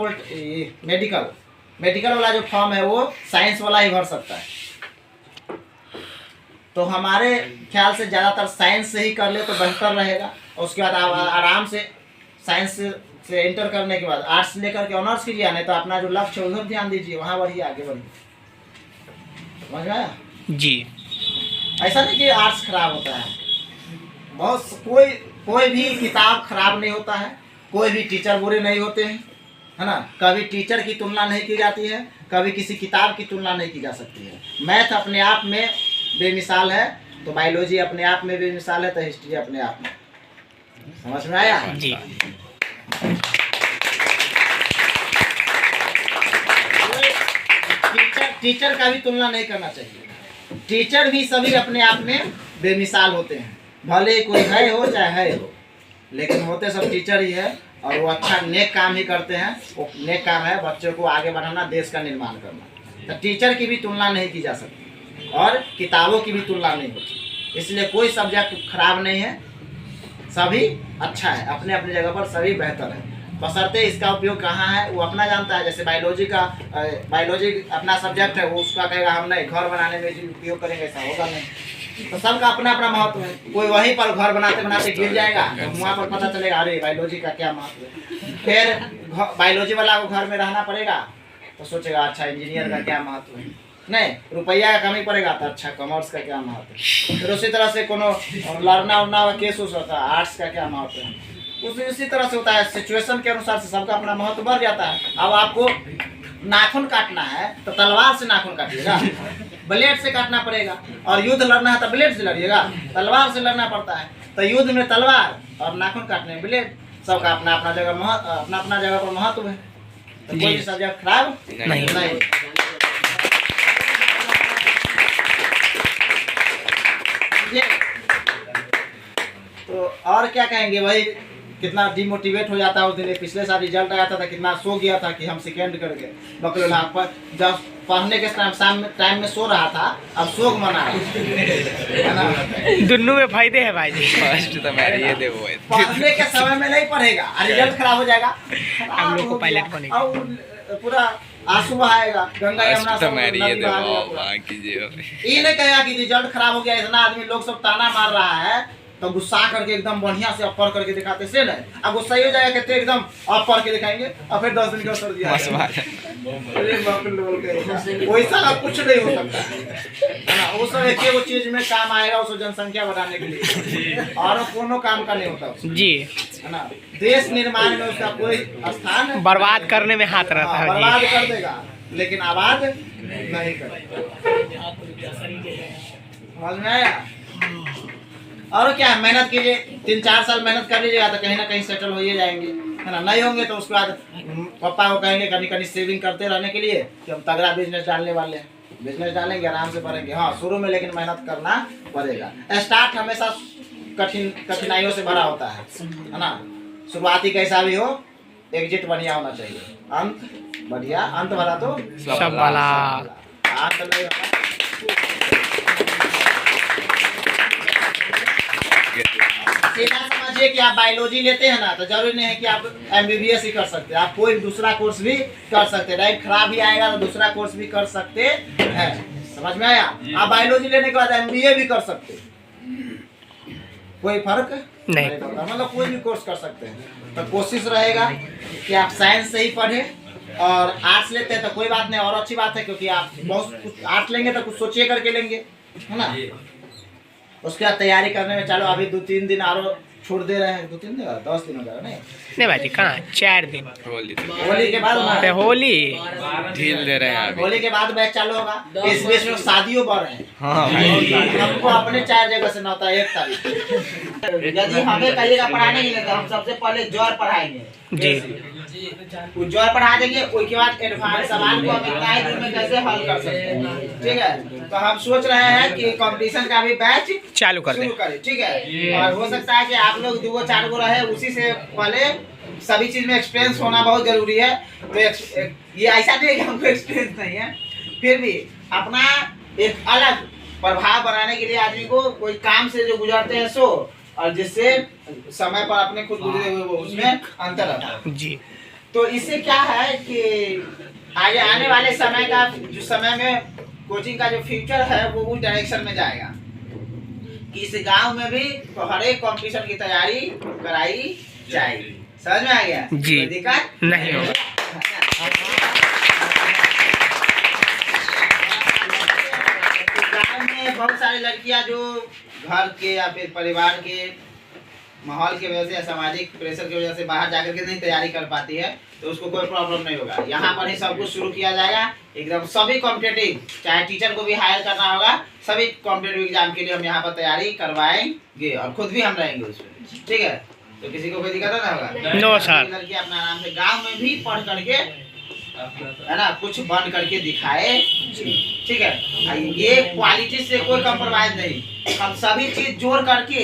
मेडिकल वाला जो फॉर्म है वो साइंस वाला ही भर सकता है। तो हमारे ख्याल से ज़्यादातर साइंस से ही कर ले तो बेहतर रहेगा। और उसके बाद आप आराम से साइंस से इंटर करने के बाद आर्ट्स लेकर के ऑनर्स कीजिए, नहीं तो अपना जो लक्ष्य है उधर ध्यान दीजिए, वहाँ बढ़िए, आगे बढ़िए। समझ में आया? जी। ऐसा नहीं कि आर्ट्स खराब होता है, बहुत कोई भी किताब खराब नहीं होता है, कोई भी टीचर बुरे नहीं होते हैं, है ना। कभी टीचर की तुलना नहीं की जाती है, कभी किसी किताब की तुलना नहीं की जा सकती है। मैथ अपने आप में बेमिसाल है तो बायोलॉजी अपने आप में बेमिसाल है, तो हिस्ट्री अपने आप में। समझ में आया? जी। टीचर का भी तुलना नहीं करना चाहिए। टीचर भी सभी अपने आप में बेमिसाल होते हैं, भले कोई है हो चाहे है हो, लेकिन होते सब टीचर ही है। और वो अच्छा नेक काम ही करते हैं। वो नेक काम है बच्चों को आगे बढ़ाना, देश का निर्माण करना। तो टीचर की भी तुलना नहीं की जा सकती और किताबों की भी तुलना नहीं होती। इसलिए कोई सब्जेक्ट खराब नहीं है, सभी अच्छा है, अपने अपने जगह पर सभी बेहतर है। बशर्ते इसका उपयोग कहाँ है वो अपना जानता है। जैसे बायोलॉजी अपना सब्जेक्ट है, वो उसका कहेगा हम नहीं घर बनाने में उपयोग करेंगे, ऐसा होगा नहीं। तो सबका अपना अपना महत्व है। कोई वहीं पर घर बनाते बनाते गिर जाएगा तो वहाँ पर पता चलेगा अरे बायोलॉजी का क्या महत्व है। फिर बायोलॉजी वाला को घर में रहना पड़ेगा तो सोचेगा अच्छा इंजीनियर का क्या महत्व है, नहीं रुपया का कमी पड़ेगा तो अच्छा कॉमर्स का क्या महत्व है। फिर उसी तरह से कोनो लड़ना उड़ना केस होता है, आर्ट्स का क्या महत्व है। उसी तरह से होता है, सिचुएशन के अनुसार से सबका अपना महत्व बढ़ जाता है। अब आपको नाखून काटना है तो तलवार से नाखून काटिएगा, ब्लेड से काटना पड़ेगा। और युद्ध लड़ना है तो ब्लेड से लड़िएगा, तलवार से लड़ना पड़ता है। तो युद्ध में तलवार और नाखून काटने में ब्लेड, सबका अपना अपना जगह पर महत्व है। तो कोई भी सब्जेक्ट खराब नहीं। तो और क्या कहेंगे, वही कितना डिमोटिवेट हो जाता है उस दिन। पिछले साल रिजल्ट आया था कितना सो गया था कि हम सेकेंड कर गए बकलोला पर। जब पढ़ने के टाइम में सो रहा था, अब शोक मना है ना। दोनों में फायदे हैं भाई जी। फर्स्ट तो मेरे ये दे वो है। पढ़ने के समय में नहीं पढ़ेगा, रिजल्ट खराब हो जाएगा, हम लोग को पायलट बनेगा और पूरा आंसू बहाएगा, गंगा यमुना फर्स्ट तो सब मेरे ये नदी दे बहा देगा वो पूरा। कीजिए। ये नहीं कहेगा कि रिजल्ट खराब हो गया, इतना आदमी लोग सब ताना मार रहा है तो गुस्सा करके एकदम बढ़िया से अपर करके दिखाते से नहीं। अब गुस्सा ही हो जाएगा कहते एकदम अपर के दिखाएंगे और फिर 10 दिन का असर दिया वैसा कुछ नहीं हो सकता है ना। वो सब एक वो चीज में काम आएगा, उसको जनसंख्या बढ़ाने के लिए, और कोनो काम का नहीं होता जी, है ना। देश निर्माण में उसका कोई स्थान बर्बाद करने में हाथ रहता है बर्बाद जी। कर देगा लेकिन आबाद नहीं करेगा। समझ में आया? और क्या है, मेहनत कीजिए, 3-4 साल मेहनत कर लीजिएगा तो कहीं ना कहीं सेटल हो ही जाएंगे, है ना। नहीं होंगे तो उसके बाद पापा को कहेंगे कहीं कहीं सेविंग करते रहने के लिए कि हम तगड़ा बिजनेस डालने वाले हैं, बिजनेस डालेंगे आराम से बढ़ेंगे। हाँ शुरू में लेकिन मेहनत करना पड़ेगा। स्टार्ट हमेशा कठिनाइयों से भरा होता है ना। शुरुआती कैसा भी हो, एग्जिट बढ़िया होना चाहिए, अंत बढ़िया। अंत भला तो सब वाला। अंत नहीं होता। सीधा समझिए कि आप बायोलॉजी लेते हैं ना तो जरूरी नहीं है कि आप MBBS ही कर सकते हैं, आप कोई दूसरा कोर्स भी कर सकते हैं। रैंक खराब ही आएगा तो दूसरा कोर्स भी कर सकते हैं। समझ में आया? आप बायोलॉजी लेने के बाद MBA भी कर सकते हैं, कोई फर्क नहीं पड़ता, मतलब कोई भी कोर्स कर सकते हैं। तो कोशिश रहेगा कि आप साइंस से ही पढ़ें। और आर्ट्स लेते हैं तो कोई बात नहीं, और अच्छी बात है, क्योंकि आप बहुत कुछ आर्ट्स लेंगे तो कुछ सोचिए करके लेंगे, है ना। उसके बाद तैयारी करने में चलो अभी 2-3 दिन और छोड़ दे रहे हैं 2-3 दिन 10 दिन हो जाएगा नहीं नहीं भाई जी कहाँ 4 दिन होली होली के बाद पे होली ढील दे रहे हैं अभी। होली के बाद बैच चालू होगा इस बीच में शादियों बढ़ रहे हैं हाँ भाई हमको अपने 4 जगह से ना होता है 1 तारीख यदि हमें कहिएगा पढ़ाने के लिए तो हम सबसे पहले ज्वर पढ़ाएंगे जी वो ज्वर पढ़ा देंगे उसके बाद एडवांस सवाल को हम इतना ही दिन में कैसे हल कर सकते हैं ठीक है। तो हम सोच रहे हैं कि कंपटीशन का भी बैच चालू कर दे शुरू करें ठीक है। और हो सकता है कि आप लोग 2-4 गो रहे उसी से पहले सभी चीज में एक्सपीरियंस होना बहुत जरूरी है। तो ये ऐसा नहीं है कि हमको एक्सपीरियंस नहीं है फिर भी अपना एक अलग प्रभाव बनाने के लिए आदमी को कोई काम से जो गुजरते हैं सो और जिससे समय पर अपने खुद गुजरे हुए वो उसमें अंतर आता है जी। तो इससे क्या है कि आगे आने वाले समय का जो समय में कोचिंग का जो फ्यूचर है वो उस डायरेक्शन में जाएगा कि इस गांव में भी हर एक कंपटीशन की तैयारी कराई जाएगी। समझ में आ गया? जी। कोई दिक्कत नहीं होगा। गांव में बहुत सारी लड़कियां जो घर के या फिर परिवार के माहौल की वजह से या सामाजिक प्रेशर की वजह से बाहर जाकर के नहीं तैयारी कर पाती है तो उसको कोई प्रॉब्लम नहीं होगा। यहाँ पर ही सब कुछ शुरू किया जाएगा एकदम सभी कॉम्पिटेटिव चाहे टीचर को भी हायर करना होगा सभी कॉम्पिटेटिव एग्जाम के लिए हम यहाँ पर तैयारी करवाएंगे और खुद भी हम रहेंगे उसमें ठीक है। तो किसी को कोई दिक्कत ना होगा नो सर। लड़की अपना आराम से गाँव में भी पढ़ करके है ना कुछ बन करके दिखाए ठीक है। ये क्वालिटी से कोई कम्प्रोमाइज नहीं हम सभी चीज जोड़ करके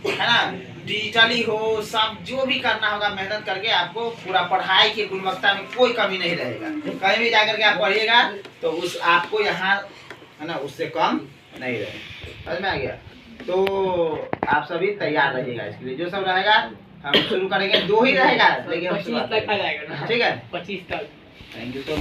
है ना डिजिटली हो सब जो भी करना होगा मेहनत करके आपको पूरा पढ़ाई की गुणवत्ता में कोई कमी नहीं रहेगा। कहीं भी जाकर के आप पढ़िएगा तो उस आपको यहाँ है ना उससे कम नहीं रहेगा। समझ में आ गया? तो आप सभी तैयार रहिएगा इसके लिए जो सब रहेगा हम शुरू करेंगे 2 ही रहेगा लेकिन हम शुरुआत करेंगे। ठीक है 25 तक। Thank you so much.